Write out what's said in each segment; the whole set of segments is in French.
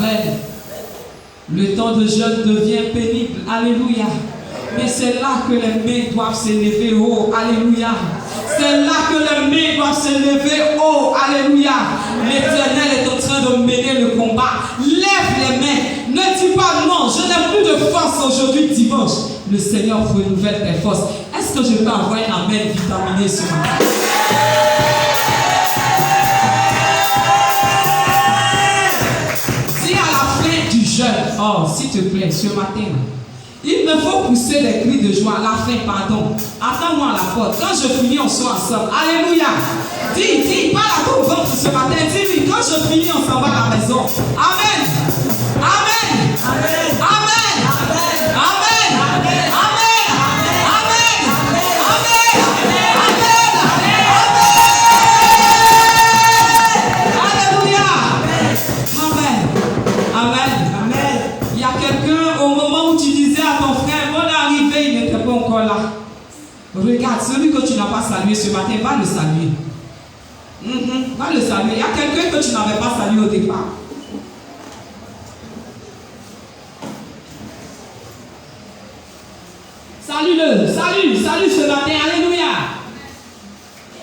Amen. Le temps de jeûne devient pénible. Alléluia. Mais c'est là que les mains doivent s'élever. Oh, alléluia. C'est là que les mains doivent s'élever. Oh, alléluia. L'Éternel est en train de mener le combat. Lève les mains. Ne dis pas non, je n'ai plus de force aujourd'hui dimanche. Le Seigneur renouvelle tes forces. Est-ce que je peux avoir un amen vitaminé ce matin? Dis à la fin du jeûne, oh, s'il te plaît, ce matin, il me faut pousser des cris de joie. À la fin, pardon. Attends-moi à la porte. Quand je finis, on soit ensemble. Alléluia. Dis, parle à ton ventre ce matin. Dis-lui, quand je finis, on s'en va à la maison. Amen. Amen. Amen. Amen. Amen. Amen. Amen. Amen. Alléluia. Amen. Amen. Amen. Il y a quelqu'un, au moment où tu disais à ton frère, mon arrivée, il n'était pas encore là. Regarde, celui que tu n'as pas salué ce matin, va le saluer. Va le saluer. Il y a quelqu'un que tu n'avais pas salué au départ. Salue-le. Salue ce matin. Alléluia.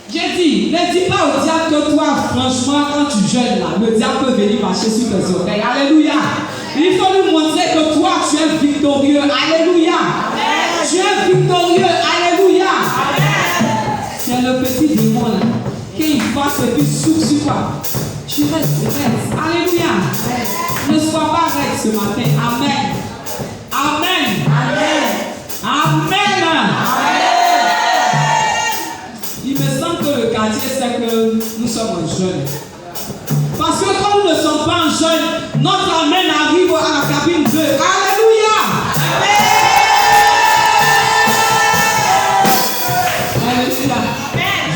J'ai dit, ne dis pas au diable que toi, franchement, quand tu jeûnes là, le diable peut venir marcher sur tes oreilles. Alléluia. Il faut lui montrer que toi, tu es victorieux. Alléluia. Amen. Tu es victorieux. Alléluia. Amen. C'est le petit démon là. Qu'il passe et puis souffle sur toi. Tu restes. Alléluia. Amen. Ne sois pas raide ce matin. Amen. Amen. Amen. Amen. Amen. Il me semble que le quartier sait que nous sommes en jeûne. Parce que quand nous ne sommes pas en jeûne, notre amen arrive à la cabine 2. Alléluia. Alléluia.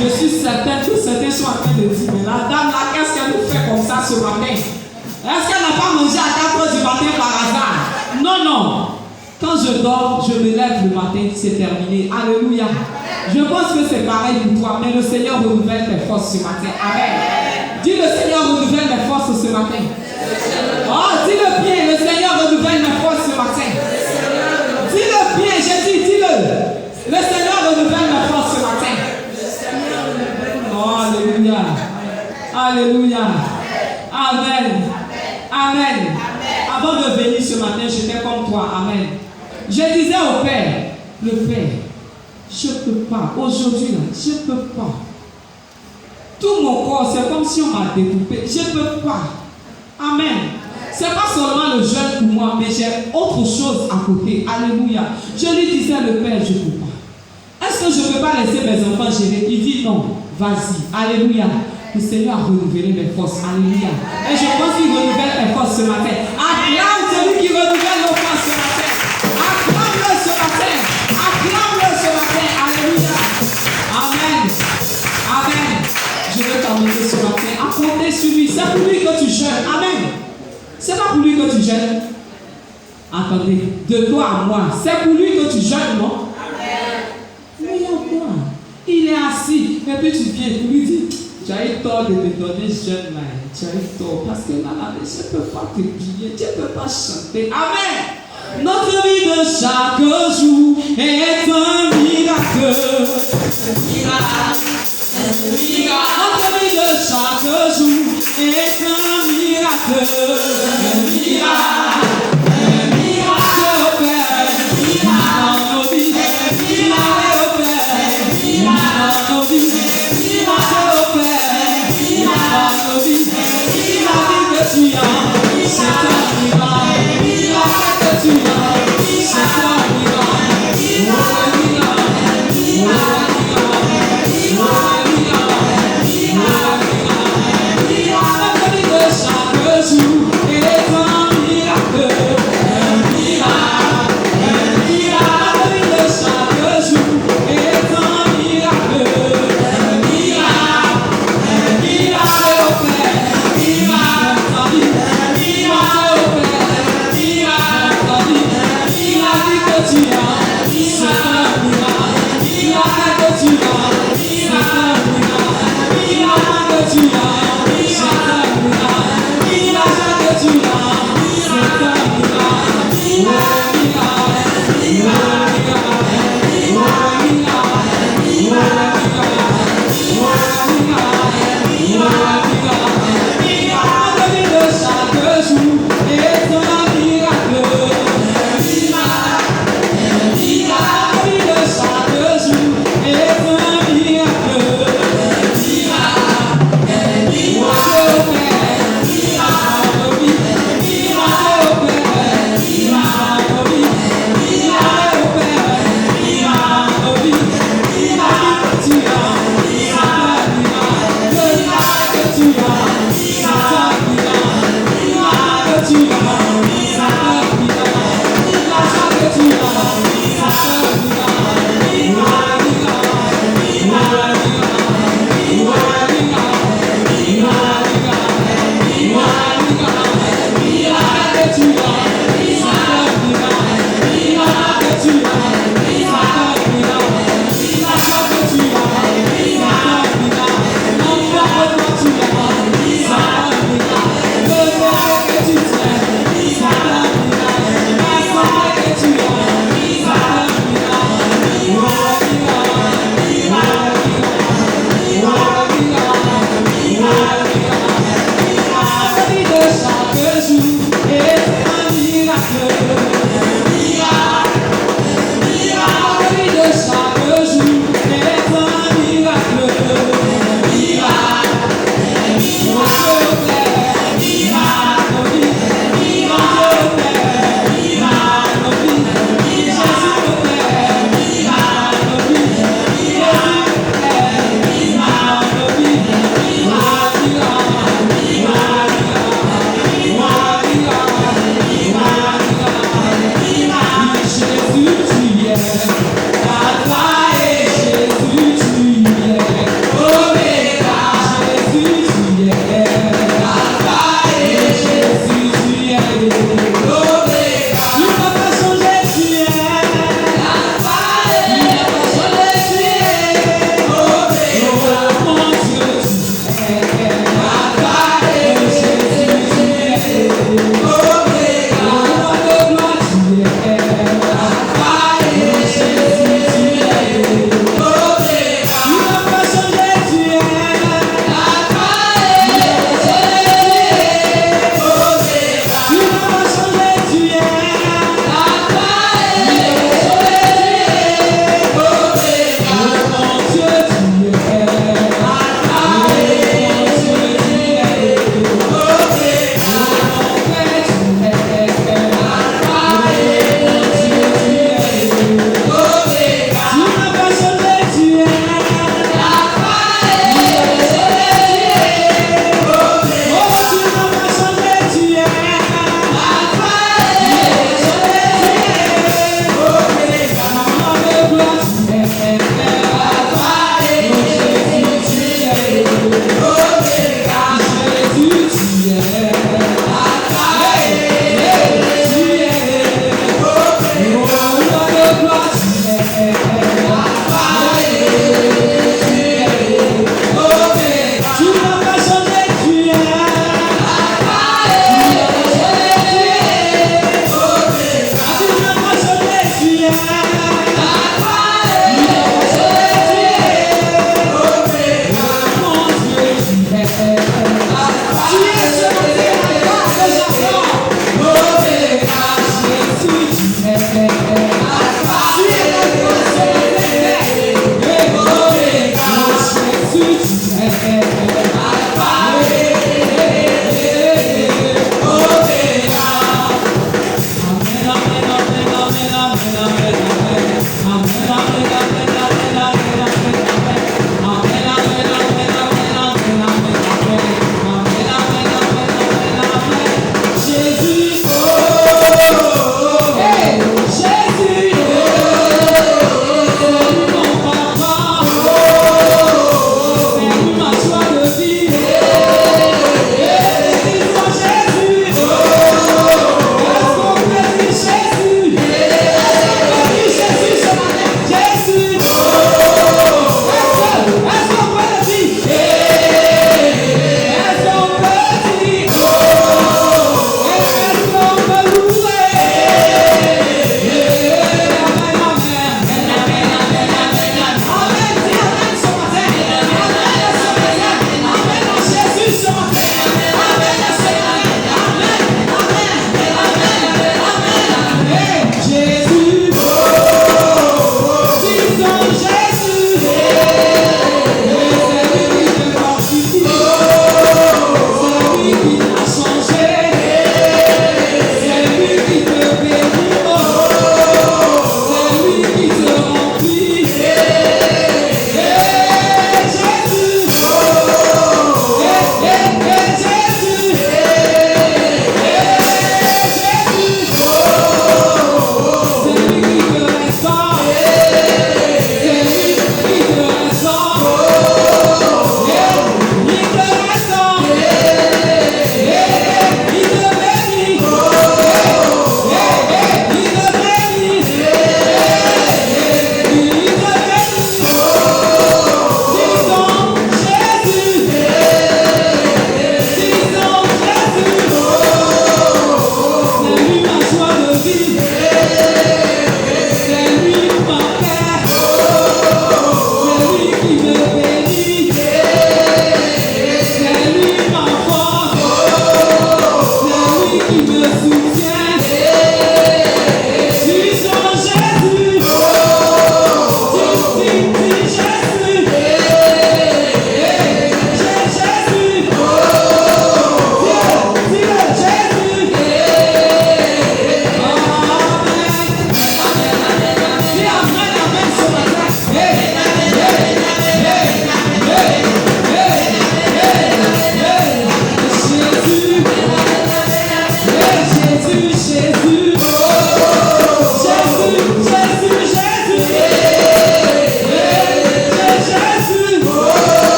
Je suis certaine que certains sont en train de dire, mais la dame là, qu'est-ce qu'elle nous fait comme ça ce matin? Est-ce qu'elle n'a pas mangé à 4 h du matin par hasard? Non, non. Quand je dors, je me lève le matin, c'est terminé. Alléluia. Je pense que c'est pareil pour toi, mais le Seigneur renouvelle tes forces ce matin. Amen. Dis, le Seigneur renouvelle mes forces ce matin. Oh, dis-le bien, le Seigneur renouvelle mes forces ce matin. Dis-le bien, j'ai dit, dis-le. Le Seigneur renouvelle mes forces ce matin. Oh, alléluia. Alléluia. Amen. Amen. Avant de venir ce matin, j'étais comme toi. Amen. Je disais au Père, le Père, je ne peux pas. Aujourd'hui, là, je ne peux pas. Tout mon corps, c'est comme si on m'a découpé. Je ne peux pas. Amen. Ce n'est pas seulement le jeûne pour moi, mais j'ai autre chose à côté. Alléluia. Je lui disais, le Père, je ne peux pas. Est-ce que je ne peux pas laisser mes enfants gérer? Il dit non. Vas-y. Alléluia. Le Seigneur a renouvelé mes forces. Alléluia. Et je pense qu'il renouvelle mes forces ce matin. Acclame celui qui renouvelle nos forces ce matin. Acclame-le ce matin. Acclame-le ce matin. Alléluia. Amen. Amen. Je veux t'emmener ce matin à compter sur lui. C'est pour lui que tu jeûnes. Amen. C'est pas pour lui que tu jeûnes. Attendez. De toi à moi. C'est pour lui que tu jeûnes, non? Amen. Mais il y a quoi? Il est assis. Et puis tu viens pour lui dire, tu as eu tort de me donner jeune là. Tu as eu tort. Parce que là, je ne peux pas te guider. Tu ne peux pas chanter. Amen. Notre vie de chaque jour est un miracle. Notre vie de chaque jour est un miracle. Un miracle. Chaque jour est un miracle.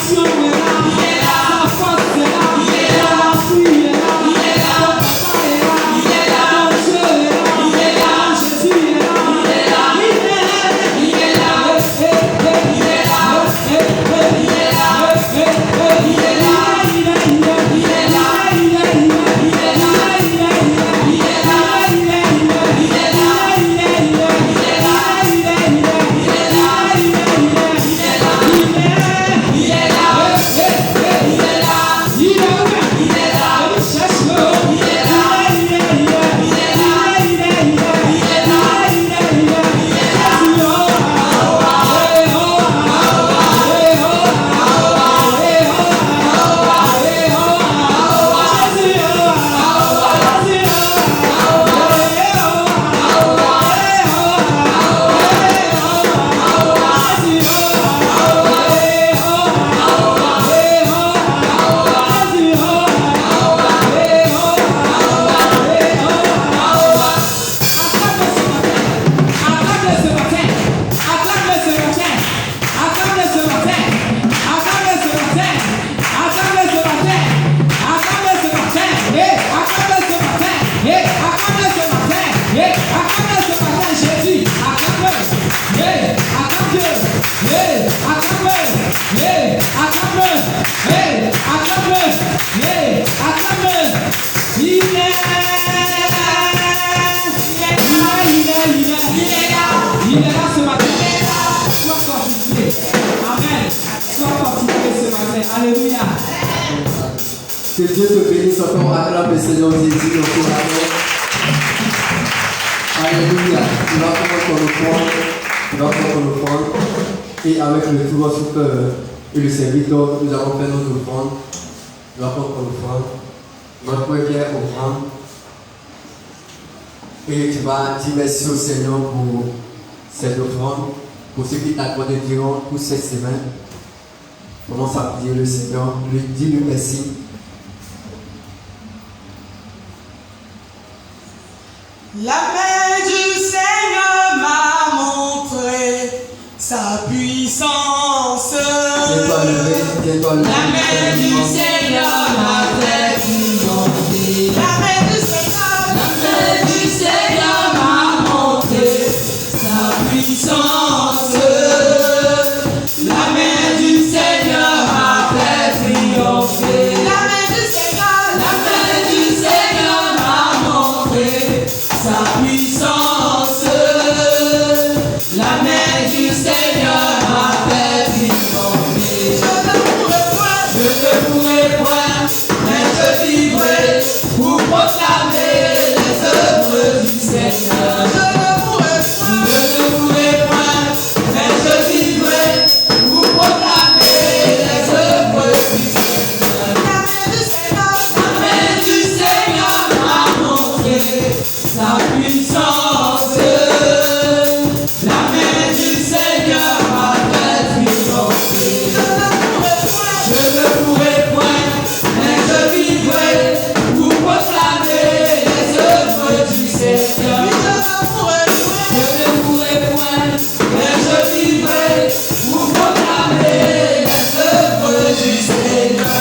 protection est là. Ta force est là. Ton appui est là. Ton papa est là. Ton Dieu est là. Ton Jésus est là. Il est là. Alléluia. Que Dieu te bénisse encore. Acclame le Seigneur Jésus encore. Alléluia. Tu vas prendre le prendre. Et avec le tout votre cœur et le serviteur, nous allons faire notre offrande. Nous allons prendre l'offrande. Notre première offrande. Et tu vas dire merci au Seigneur pour cette offrande, pour ce qu'il t'a accordé durant toute cette semaine. Commence à prier le Seigneur, dis-lui merci. La main du Seigneur m'a montré sa puissance. Tiens-toi levé. La main du Seigneur m'a fait triompher. La main du Seigneur m'a montré sa puissance. La main du Seigneur m'a fait triompher. La main du Seigneur m'a montré sa puissance. La main du Seigneur m'a fait triompher. Je ne pourrai point, mais je vivrai pour proclamer les œuvres du Seigneur. Je ne pourrai point, mais je vivrai pour proclamer les œuvres du Seigneur. La main du Seigneur m'a montré sa puissance. La main du Seigneur m'a fait triompher. Je ne pourrai point, mais je vivrai pour proclamer les œuvres du Seigneur. Je ne pourrai point, mais je vivrai pour proclamer les œuvres du Seigneur.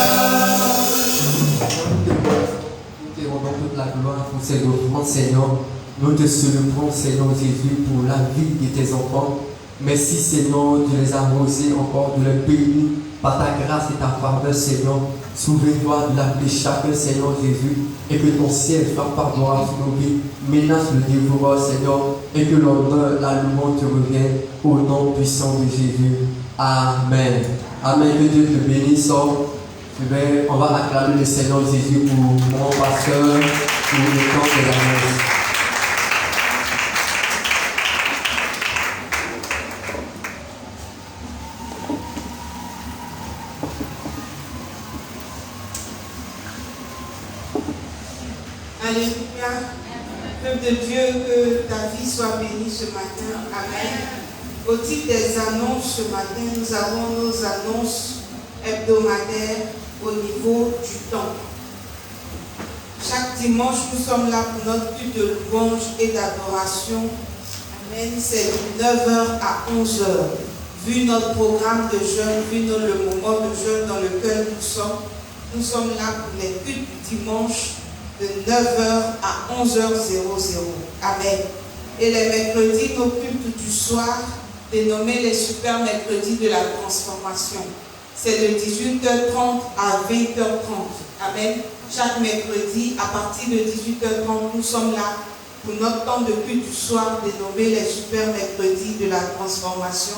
Nous te rendons toute la gloire pour ces offrandes, Seigneur. Nous te célébrons, Seigneur Jésus, pour la vie de tes enfants. Merci, Seigneur, de les arroser encore, de les bénir par ta grâce et ta faveur, Seigneur. Souviens-toi de l'appeler chacun, Seigneur Jésus, et que ton ciel soit favorable sur nos vies. Menace le dévoreur, Seigneur, et que l'honneur, la louange te revienne au nom puissant de Jésus. Amen. Amen. Que Dieu te bénisse. On va acclamer le Seigneur Jésus pour mon pasteur, pour le temps de la messe. Alléluia. Peuple de Dieu, que ta vie soit bénie ce matin. Amen. Au titre des annonces ce matin, nous avons nos annonces hebdomadaires au niveau du temple. Chaque dimanche, nous sommes là pour notre culte de louange et d'adoration. Amen. C'est de 9h à 11h. vu notre programme de jeûne, vu le moment de jeûne dans lequel nous sommes là pour les cultes du dimanche de 9h à 11h00. Amen. Et les mercredis, nos cultes du soir, dénommés les super mercredis de la transformation. C'est de 18h30 à 20h30. Amen. Chaque mercredi, à partir de 18h30, nous sommes là pour notre temps de culte du soir, dénommé les super mercredis de la transformation.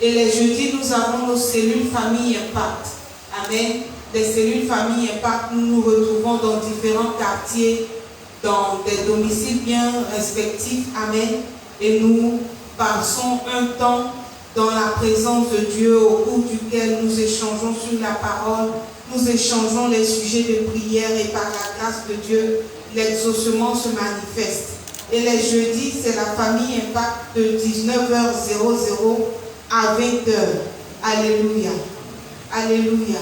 Et les jeudis, nous avons nos cellules famille impact. Amen. Les cellules famille impact, nous nous retrouvons dans différents quartiers, dans des domiciles bien respectifs. Amen. Et nous passons un temps dans la présence de Dieu au cours duquel nous échangeons sur la parole, nous échangeons les sujets de prière et par la grâce de Dieu, l'exaucement se manifeste. Et les jeudis, c'est la famille impact de 19h00 à 20h. Alléluia. Alléluia.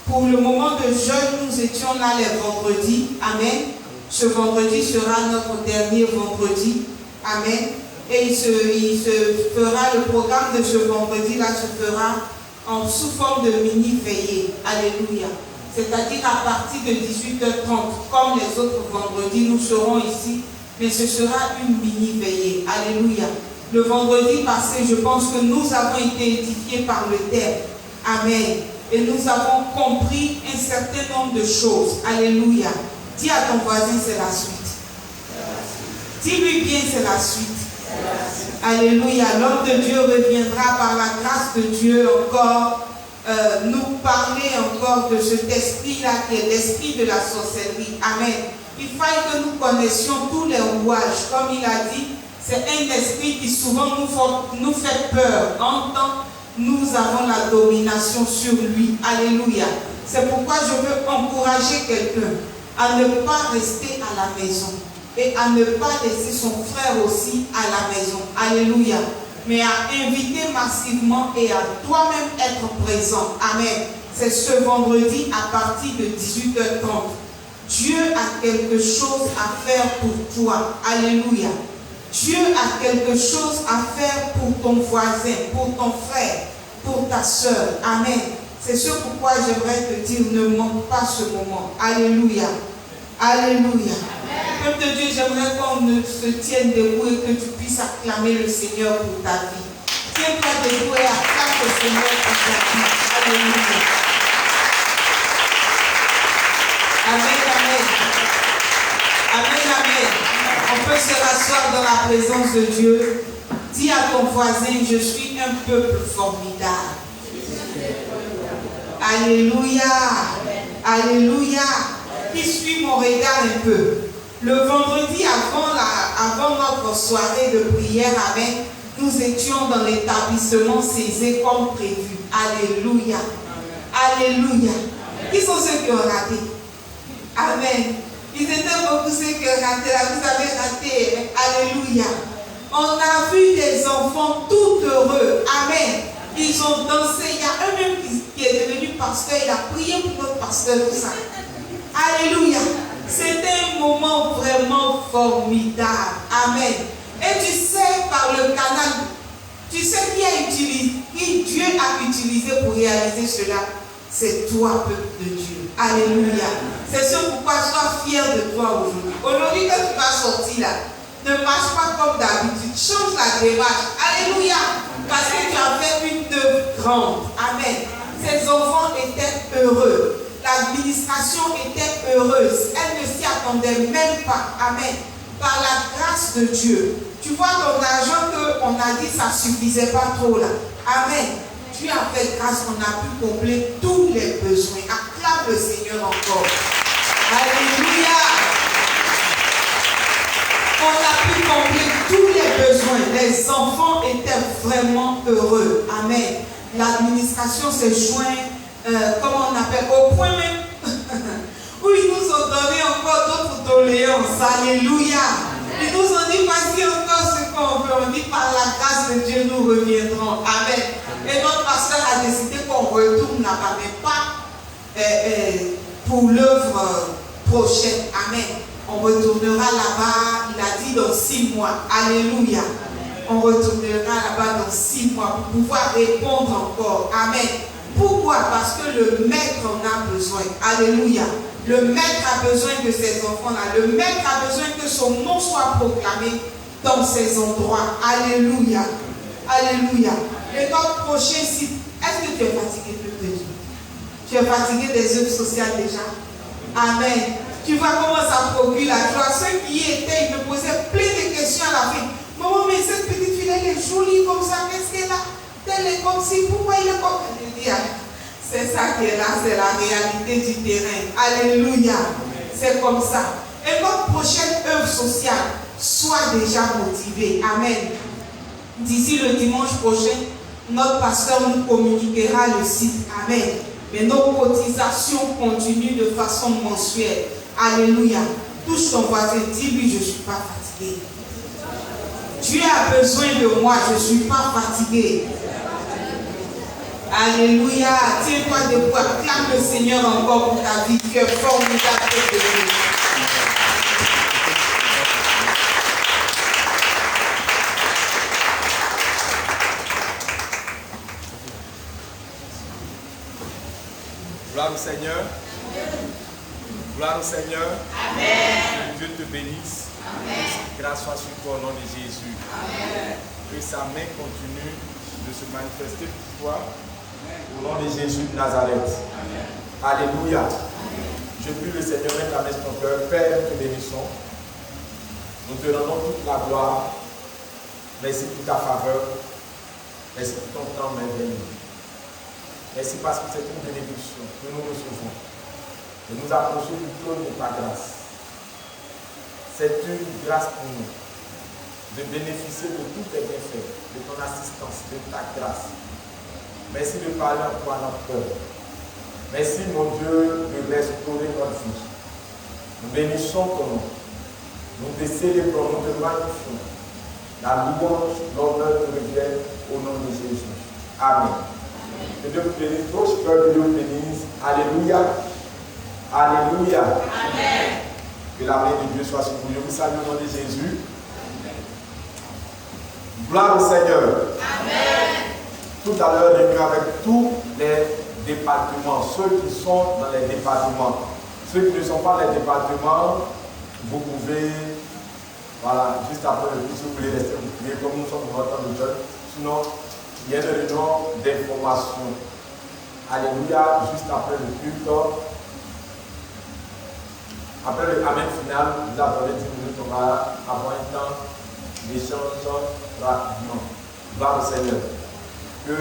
Pour le moment de jeûne, nous étions là les vendredis. Amen. Ce vendredi sera notre dernier vendredi. Amen. Et il se fera, le programme de ce vendredi-là se fera sous forme de mini-veillée. Alléluia. C'est-à-dire à partir de 18h30, comme les autres vendredis, nous serons ici, mais ce sera une mini-veillée. Alléluia. Le vendredi passé, je pense que nous avons été édifiés par le terme. Amen. Et nous avons compris un certain nombre de choses. Alléluia. Dis à ton voisin, c'est la suite. Dis-lui bien, c'est la suite. Alléluia. L'homme de Dieu reviendra par la grâce de Dieu encore nous parler encore de cet esprit-là qui est l'esprit de la sorcellerie. Amen. Il faille que nous connaissions tous les rouages. Comme il a dit, c'est un esprit qui souvent nous fait peur. En tant nous avons la domination sur lui. Alléluia. C'est pourquoi je veux encourager quelqu'un à ne pas rester à la maison et à ne pas laisser son frère aussi à la maison. Alléluia. Mais à inviter massivement et à toi-même être présent. Amen. C'est ce vendredi à partir de 18h30. Dieu a quelque chose à faire pour toi. Alléluia. Dieu a quelque chose à faire pour ton voisin, pour ton frère, pour ta soeur. Amen. C'est ce pourquoi j'aimerais te dire, ne manque pas ce moment. Alléluia. Alléluia. Peuple de Dieu, j'aimerais qu'on se tienne debout et que tu puisses acclamer le Seigneur pour ta vie. Tiens-toi debout et acclame le Seigneur pour ta vie. Alléluia. Amen, amen. Amen, amen. On peut se rasseoir dans la présence de Dieu. Dis à ton voisin, je suis un peuple formidable. Alléluia. Alléluia. Qui suit mon regard un peu. Le vendredi avant notre soirée de prière, amen, nous étions dans l'établissement Césé comme prévu. Alléluia. Alléluia. Qui sont ceux qui ont raté? Amen. Ils étaient beaucoup ceux qui ont raté. Là, vous avez raté. Alléluia. On a vu des enfants tout heureux. Amen. Ils ont dansé. Il y a un même qui est devenu pasteur. Il a prié pour notre pasteur, tout ça. Alléluia. C'était un moment vraiment formidable. Amen. Et tu sais, par le canal, tu sais qui Dieu a utilisé pour réaliser cela. C'est toi, peuple de Dieu. Alléluia. C'est ce pourquoi sois fier de toi aujourd'hui. Aujourd'hui, quand tu vas sortir là, ne marche pas comme d'habitude. Change la démarche. Alléluia. Parce que tu as fait une œuvre grande. Amen. Ces enfants étaient heureux. L'administration était heureuse. Elle ne s'y attendait même pas. Amen. Par la grâce de Dieu. Tu vois ton argent qu'on a dit ça ne suffisait pas trop là. Amen. Dieu a fait grâce qu'on a pu combler tous les besoins. Acclame le Seigneur encore. Alléluia. On a pu combler tous les besoins. Les enfants étaient vraiment heureux. Amen. L'administration s'est jointe. Comment on appelle, au point même où ils nous ont donné encore d'autres doléances. Alléluia. Ils nous ont dit, voici encore ce qu'on veut. On dit, par la grâce de Dieu, nous reviendrons. Amen. Et notre pasteur a décidé qu'on retourne là-bas, mais pas pour l'œuvre prochaine. Amen. On retournera là-bas, il a dit, dans 6 mois. Alléluia. On retournera là-bas dans 6 mois pour pouvoir répondre encore. Amen. Pourquoi? Parce que le maître en a besoin. Alléluia. Le maître a besoin de ces enfants-là. Le maître a besoin que son nom soit proclamé dans ces endroits. Alléluia. Alléluia. Et notre prochain site, est-ce que tu es fatigué, peuple de Dieu? Tu es fatigué des œuvres sociales déjà? Amen. Tu vois comment ça procure la joie. Ceux qui y étaient, ils me posaient plein de questions à la fin. Maman, mais cette petite fille, elle est jolie comme ça. Qu'est-ce qu'elle a? Elle est comme si, pourquoi il est comme ça? Je dis, c'est ça qui est là, c'est la réalité du terrain. Alléluia. C'est comme ça. Et notre prochaine œuvre sociale, sois déjà motivé. Amen. D'ici le dimanche prochain, notre pasteur nous communiquera le site. Amen. Mais nos cotisations continuent de façon mensuelle. Alléluia. Touche ton voisin, dis-lui, je ne suis pas fatigué. Tu as besoin de moi, je ne suis pas fatigué. Alléluia. Tiens-toi debout, acclame le Seigneur encore pour ta vie. Tu es formidable de Dieu. Gloire au Seigneur. Gloire au Seigneur. Amen. Que Dieu te bénisse. Amen. Grâce soit sur toi au nom de Jésus. Amen. Que sa main continue de se manifester pour toi au nom de Jésus de Nazareth. Amen. Alléluia. Amen. Je prie le Seigneur, mets ta main sur ton cœur. Père, nous te bénissons. Nous te rendons toute la gloire. Merci pour ta faveur. Merci pour ton temps merveilleux. Merci parce que c'est une bénédiction que nous recevons. Et nous approchons du trône de ta grâce. C'est une grâce pour nous de bénéficier de tous tes bienfaits, de ton assistance, de ta grâce. Merci de parler en toi notre cœur. Merci mon Dieu de restaurer notre vie. Nous bénissons ton nom. Nous te célébrons, nous te magnifions. La louange, l'honneur te revient au nom de Jésus. Amen. Que Dieu vous bénisse, que Dieu vous bénisse. Alléluia. Alléluia. Amen. Que la main de Dieu soit sur vous. Je vous salue au nom de Jésus. Amen. Gloire au Seigneur. Amen. Tout à l'heure, j'ai vu avec tous les départements, ceux qui sont dans les départements. Ceux qui ne sont pas dans les départements, vous pouvez, voilà, juste après le culte, si vous voulez rester vous prier, comme nous sommes dans votre temps de jeûne. Sinon, il y a une réunion d'information. Alléluia, juste après le culte. Après le Amen final, vous attendez 10 minutes, on va avoir un temps d'échange rapidement. Gloire au Seigneur. Que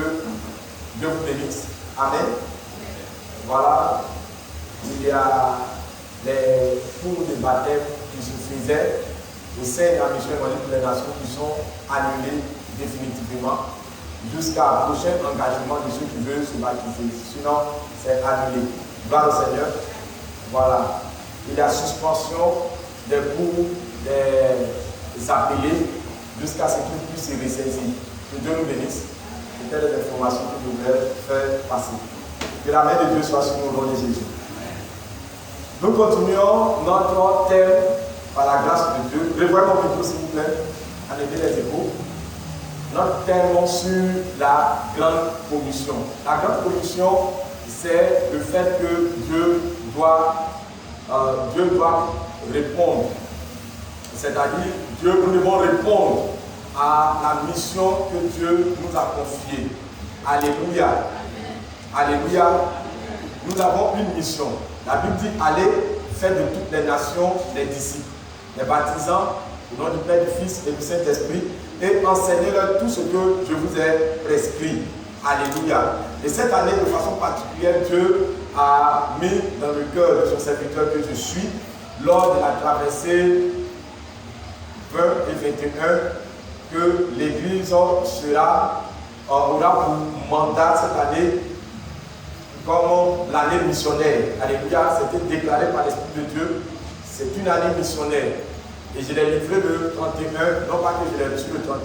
Dieu vous bénisse. Amen. Voilà. Il y a les cours de baptême qui se faisaient au sein de la mission évangélique pour les nations qui sont annulés définitivement jusqu'à un prochain engagement de ceux qui veulent se baptiser. Sinon, c'est annulé. Gloire au Seigneur. Voilà. Il y a suspension des cours des appelés jusqu'à ce qu'ils puissent se ressaisir. Que Dieu nous bénisse. C'était les informations que je voulais faire passer. Que la main de Dieu soit sur nous au nom de Jésus. Nous continuons notre thème par la grâce de Dieu. Revoyez mon micro s'il vous plaît. Enlevez les échos. Notre thème sur la grande commission. La grande commission, c'est le fait que Dieu doit répondre. C'est-à-dire, nous devons répondre à la mission que Dieu nous a confiée. Alléluia. Alléluia. Nous avons une mission. La Bible dit, allez, faites de toutes les nations des disciples, les baptisants au nom du Père, du Fils et du Saint-Esprit, et enseignez-leur tout ce que je vous ai prescrit. Alléluia. Et cette année, de façon particulière, Dieu a mis dans le cœur de son serviteur que je suis, lors de la traversée 20 et 21, que l'Église aura pour mandat cette année comme l'année missionnaire. Alléluia, c'était déclaré par l'Esprit de Dieu. C'est une année missionnaire. Et je l'ai livré le 31, non pas que je l'ai reçu le 31,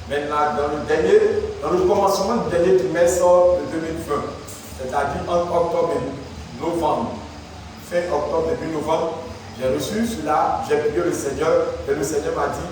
mais dans le commencement du dernier trimestre de 2020, c'est-à-dire entre octobre et novembre, fin octobre, début novembre, j'ai reçu cela, j'ai prié le Seigneur, et le Seigneur m'a dit,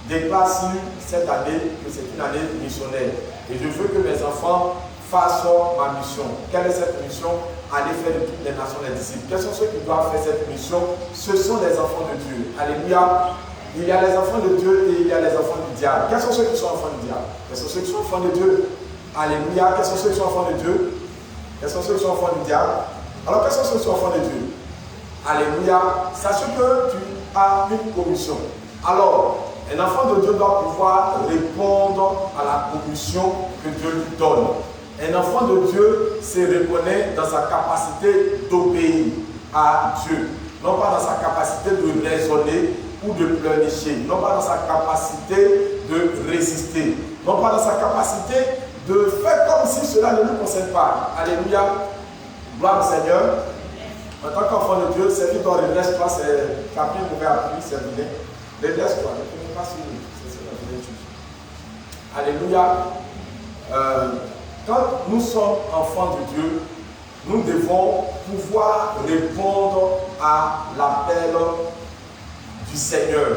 déclare sur cette année que c'est une année missionnaire. Et je veux que mes enfants fassent ma mission. Quelle est cette mission? Aller faire de toutes les nations des disciples. Quels sont ceux qui doivent faire cette mission? Ce sont les enfants de Dieu. Alléluia. Il y a les enfants de Dieu et il y a les enfants du diable. Quels sont ceux qui sont enfants du diable? Quels sont ceux qui sont enfants de Dieu? Alléluia. Quels sont ceux qui sont enfants de Dieu? Quels sont ceux qui sont enfants du diable? Alors, quels sont ceux qui sont enfants de Dieu? Alléluia. Sache que tu as une commission. Alors, un enfant de Dieu doit pouvoir répondre à la commission que Dieu lui donne. Un enfant de Dieu se reconnaît dans sa capacité d'obéir à Dieu. Non pas dans sa capacité de raisonner ou de pleurnicher. Non pas dans sa capacité de résister. Non pas dans sa capacité de faire comme si cela ne nous concerne pas. Alléluia. Gloire au Seigneur. En tant qu'enfant de Dieu, c'est toi, redresse-toi, c'est Capri pouvait appuyer, c'est bien. Redresse-toi, ne peux pas suivre. C'est la vraie chose. Alléluia. Quand nous sommes enfants de Dieu, nous devons pouvoir répondre à l'appel du Seigneur.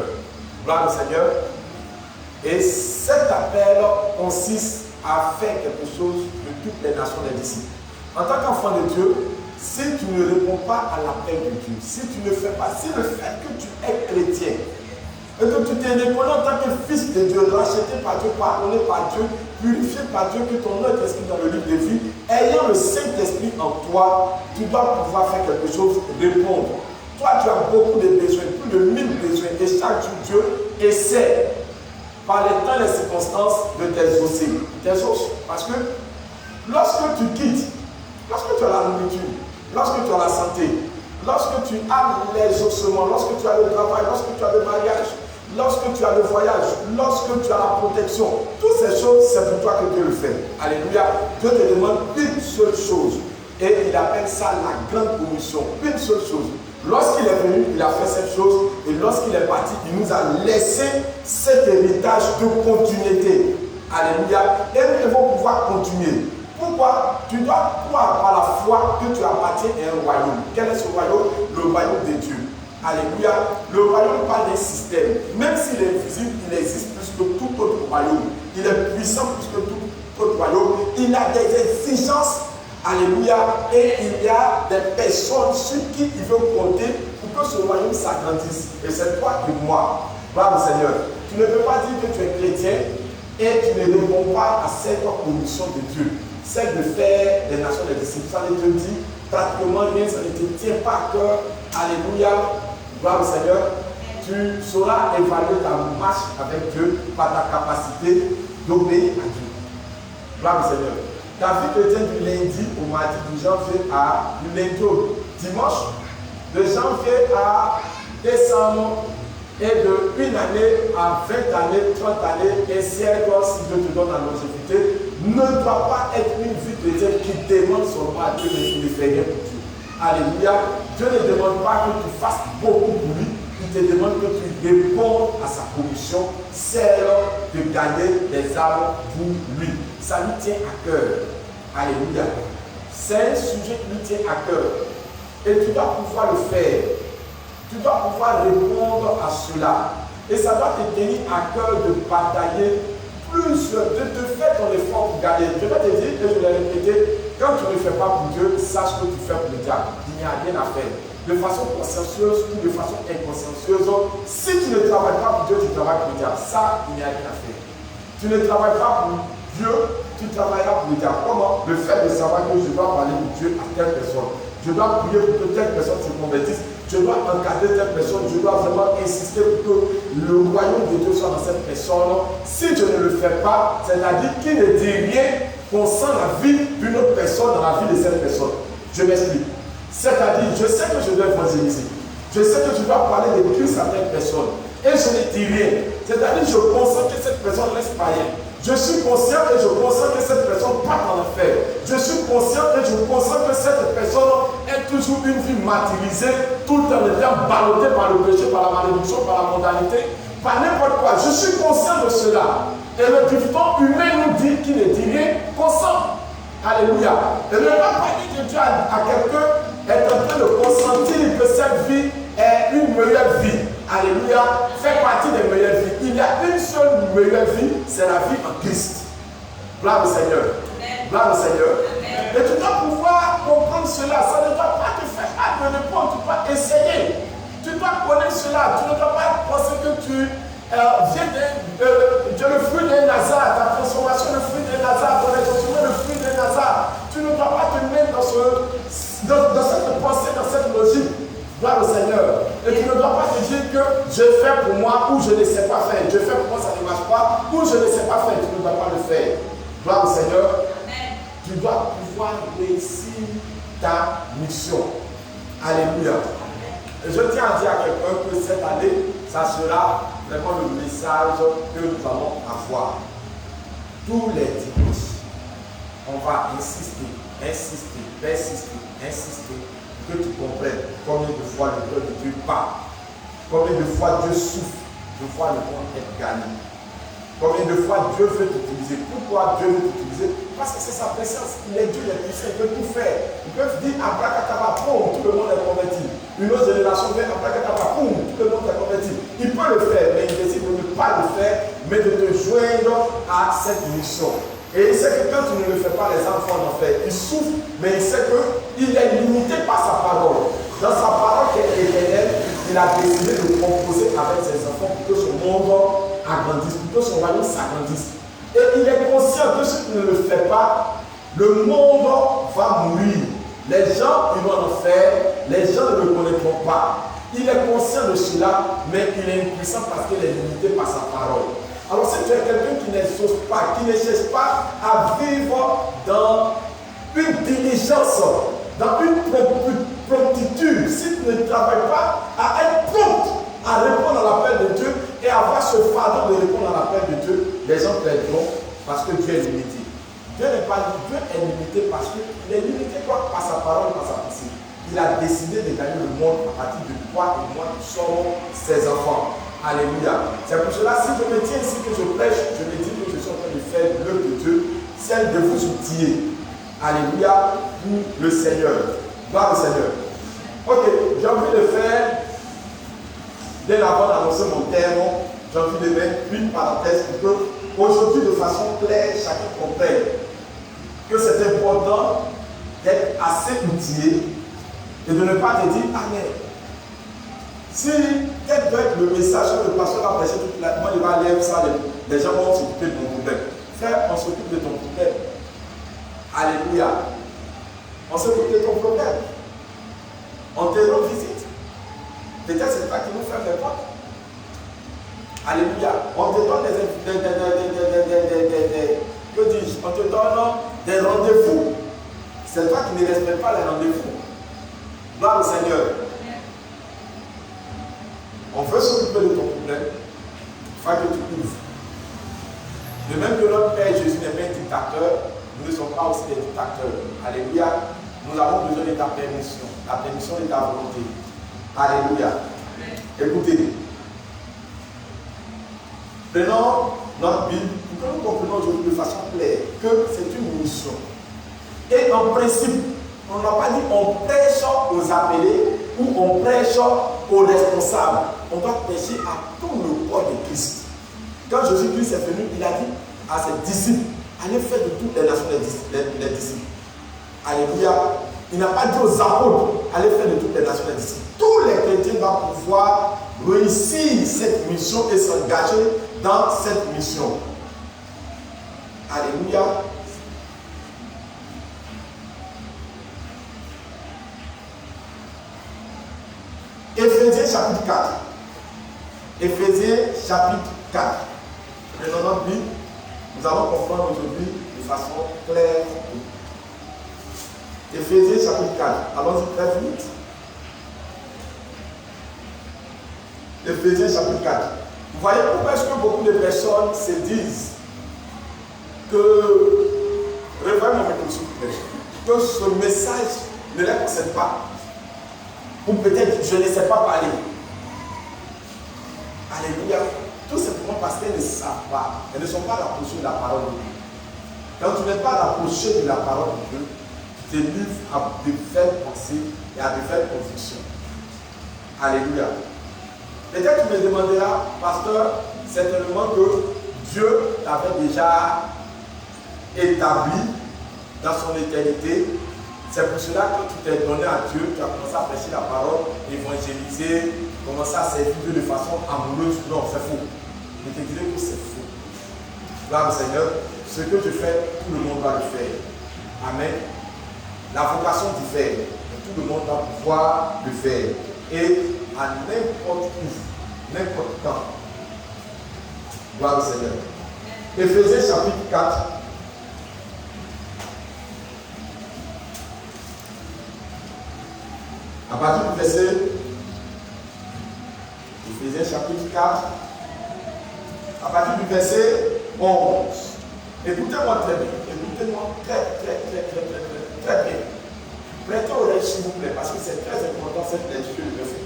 Gloire au Seigneur. Et cet appel consiste à faire quelque chose de toutes les nations des disciples. En tant qu'enfant de Dieu, si tu ne réponds pas à l'appel de Dieu, si tu ne fais pas, si le fait que tu es chrétien, et que tu t'es reconnu en tant que fils de Dieu, racheté par Dieu, pardonné par Dieu, purifié par Dieu, que ton nom est inscrit dans le livre de vie, ayant le Saint-Esprit en toi, tu dois pouvoir faire quelque chose, répondre. Toi, tu as beaucoup de besoins, plus de 1000 besoins, et chaque jour, Dieu essaie, par les temps et les circonstances, de t'exaucer. Parce que lorsque tu quittes, lorsque tu as la nourriture, lorsque tu as la santé, lorsque tu as les ossements, lorsque tu as le travail, lorsque tu as le mariage, lorsque tu as le voyage, lorsque tu as la protection, toutes ces choses, c'est pour toi que Dieu le fait. Alléluia. Dieu te demande une seule chose. Et il appelle ça la grande commission. Une seule chose. Lorsqu'il est venu, il a fait cette chose. Et lorsqu'il est parti, il nous a laissé cet héritage de continuité. Alléluia. Et nous devons pouvoir continuer. Pourquoi? Tu dois croire par la foi que tu appartiens à un royaume. Quel est ce royaume? Le royaume de Dieu. Alléluia. Le royaume parle d'un système. Même s'il est visible, il existe plus que tout autre royaume. Il est puissant plus que tout autre royaume. Il a des exigences. Alléluia. Et il y a des personnes sur qui il veut compter pour que ce royaume s'agrandisse. Et c'est toi et moi. Bravo Seigneur. Tu ne peux pas dire que tu es chrétien et tu ne réponds pas à cette commission de Dieu. Celle de faire des nations des disciples. Ça ne te dit pratiquement rien, ça ne te tient pas à cœur. Alléluia. Gloire au Seigneur. Tu sauras évaluer ta marche avec Dieu par ta capacité d'obéir à Dieu. Gloire au Seigneur. Ta vie chrétienne du lundi au mardi, du janvier à du lundi au dimanche, de janvier à décembre, et de une année à 20 années, 30 années, et siècle, si Dieu te donne la longévité, ne doit pas être une vie chrétienne qui demande seulement à Dieu, mais qui ne fait rien pour Dieu. Alléluia. Dieu ne demande pas que tu fasses beaucoup pour lui, il te demande que tu répondes à sa commission, celle de gagner des âmes pour lui. Ça lui tient à cœur. Alléluia. C'est un sujet qui lui tient à cœur. Et tu dois pouvoir le faire. Tu dois pouvoir répondre à cela. Et ça doit te tenir à cœur de batailler plus, de te faire ton effort pour gagner. Je vais te dire, et je l'ai répété, quand tu ne fais pas pour Dieu, sache que tu fais pour le diable. Il n'y a rien à faire. De façon consciencieuse ou de façon inconsciencieuse, si tu ne travailles pas pour Dieu, tu travailles pour le diable. Ça, il n'y a rien à faire. Tu ne travailles pas pour Dieu, tu travailleras pour le diable. Comment? Le fait de savoir que je dois parler de Dieu à telle personne. Je dois prier pour que telle personne se convertisse. Je dois encadrer telle personne. Je dois vraiment insister pour que le royaume de Dieu soit dans cette personne. Si je ne le fais pas, c'est-à-dire qu'il ne dit rien concernant la vie d'une autre personne dans la vie de cette personne. Je m'explique. C'est-à-dire, je sais que je dois évangéliser. Je sais que je dois parler de Christ à telle personne. Et je ne dis rien. C'est-à-dire, je consens que cette personne reste païenne. Je suis conscient et je consens que cette personne part en enfer. Je suis conscient et je consens que cette personne est toujours une vie martyrisée, tout le temps étant ballottée par le péché, par la malédiction, par la mondanité, par n'importe quoi. Je suis conscient de cela. Et le dicton humain nous dit qu'il ne dit rien, consent. Alléluia. Et ne pas parler de Dieu à quelqu'un est en train de consentir que cette vie est une meilleure vie. Alléluia. Fait partie des meilleures vies. Il n'y y a une seule meilleure vie, c'est la vie en Christ. Gloire au Seigneur. Gloire au Seigneur. Et tu dois pouvoir comprendre cela. Ça ne doit pas te faire hâte de répondre. Tu dois essayer. Tu dois connaître cela. Tu ne dois pas penser que tu viens le fruit d'un hasard. Ta transformation, le fruit d'un hasard. Ton exaucement, le fruit d'un hasard. Tu ne dois pas te mettre dans cette pensée, dans cette logique. Gloire au Seigneur. Et tu ne dois pas te dire que je fais pour moi ou je ne sais pas faire. Je fais pour moi, ça ne marche pas, ou je ne sais pas faire. Tu ne dois pas le faire. Gloire au Seigneur. Amen. Tu dois pouvoir réussir ta mission. Alléluia. Et je tiens à dire à quelqu'un que cette année, ça sera vraiment le message que nous allons avoir. Tous les dimanches, on va insister, que tu comprennes combien de fois le cœur de Dieu parle, combien de fois Dieu souffre, de voir le monde être gagné. Combien de fois Dieu veut t'utiliser. Pourquoi Dieu veut t'utiliser? Parce que c'est sa présence. Il est Dieu, il est puissant, il peut tout faire. Ils peuvent dire abracadabra, boum, tout le monde est converti. Une autre génération vient abracadabra, boum, tout le monde est converti. Il peut le faire, mais il décide de ne pas le faire, mais de te joindre à cette mission. Et il sait que quand tu ne le fais pas, les enfants en fait. Il souffre, mais il sait qu'il est limité par sa parole. Dans sa parole qui est éternelle, il a décidé de composer avec ses enfants pour que ce monde agrandisse, pour que son royaume s'agrandisse. Et il est conscient que si tu ne le fais pas, le monde va mourir. Les gens ils vont en faire, les gens ne le connaîtront pas. Il est conscient de cela, mais il est impuissant parce qu'il est limité par sa parole. Alors si tu es quelqu'un qui n'exauce pas, qui ne cherche pas à vivre dans une diligence, dans une promptitude, si tu ne travailles pas à être prompt à répondre à l'appel de Dieu et avoir ce fardeau de répondre à l'appel de Dieu, les gens perdront parce que Dieu est limité. Dieu n'est pas limité, Dieu est limité parce qu'il est limité quoi? Par sa parole, par sa pensée. Il a décidé de gagner le monde à partir de toi et moi qui sommes ses enfants. Alléluia. C'est pour cela, si je me tiens ici que je prêche, je me dis que je suis en train de faire l'œuvre de Dieu, celle de vous outiller. Alléluia, pour le Seigneur. Gloire au Seigneur. Ok, j'ai envie de faire, dès avant d'annoncer mon terme, j'ai envie de mettre une parenthèse pour que, aujourd'hui, de façon claire, chacun comprenne que c'est important d'être assez outillé et de ne pas te dire, ah mais, si quel doit être le message que le pasteur a prêché toute la moi il va lire ça, les gens vont s'occuper de ton problème. Frère, on s'occupe de ton problème. Alléluia. On s'occupe de ton problème. On te rend visite. Peut-être c'est toi qui nous fait des portes. Alléluia. On te donne que dis-je? On te donne des rendez-vous. C'est toi qui ne respectes pas les rendez-vous. Gloire au Seigneur. On veut s'occuper de ton problème, il faut que tu ouvres. De même que notre Père Jésus n'est pas un dictateur, nous ne sommes pas aussi des dictateurs. Alléluia. Nous avons besoin de ta permission. La permission de ta volonté. Alléluia. Écoutez. Prenons notre Bible pour que nous comprenions aujourd'hui de façon claire que c'est une mission. Et en principe, on n'a pas dit on prêche aux appelés ou on prêche aux responsables. On doit prêcher à tout le corps de Christ. Quand Jésus-Christ est venu, il a dit à ses disciples, allez faire de toutes les nations les disciples. Alléluia. Il n'a pas dit aux apôtres, allez faire de toutes les nations les disciples. Tous les chrétiens doivent pouvoir réussir cette mission et s'engager dans cette mission. Alléluia. Éphésiens chapitre 4. Éphésiens chapitre 4. Prenons notre Bible. Nous allons comprendre aujourd'hui de façon claire. Éphésiens chapitre 4. Allons-y très vite. Éphésiens chapitre 4. Vous voyez pourquoi est-ce que beaucoup de personnes se disent que, revoyez mon micro s'il vous plaît, que ce message ne les concerne pas. Ou peut-être je ne sais pas parler. Alléluia. Tout simplement parce qu'elles ne savent pas. Elles ne sont pas rapprochées de la parole de Dieu. Quand tu n'es pas rapproché de la parole de Dieu, tu te livres à de belles pensées et à de belles convictions. Alléluia. Peut-être tu me demanderas, pasteur, certainement que Dieu t'avait déjà établi dans son éternité. C'est pour cela que tu t'es donné à Dieu, tu as commencé à prêcher la parole, évangéliser, commencer à servir Dieu de façon amoureuse. Non, c'est faux. Je te dirais que c'est faux. Gloire au Seigneur, ce que tu fais, tout le monde va le faire. Amen. La vocation diffère, mais tout le monde va pouvoir le faire. Et à n'importe où, n'importe quand. Gloire au Seigneur. Éphésiens chapitre 4. À partir du verset, Éphésiens chapitre 4, à partir du verset 11. Écoutez-moi très bien, écoutez-moi très bien. Prêtez oreille s'il vous plaît, parce que c'est très important cette lecture que je fais.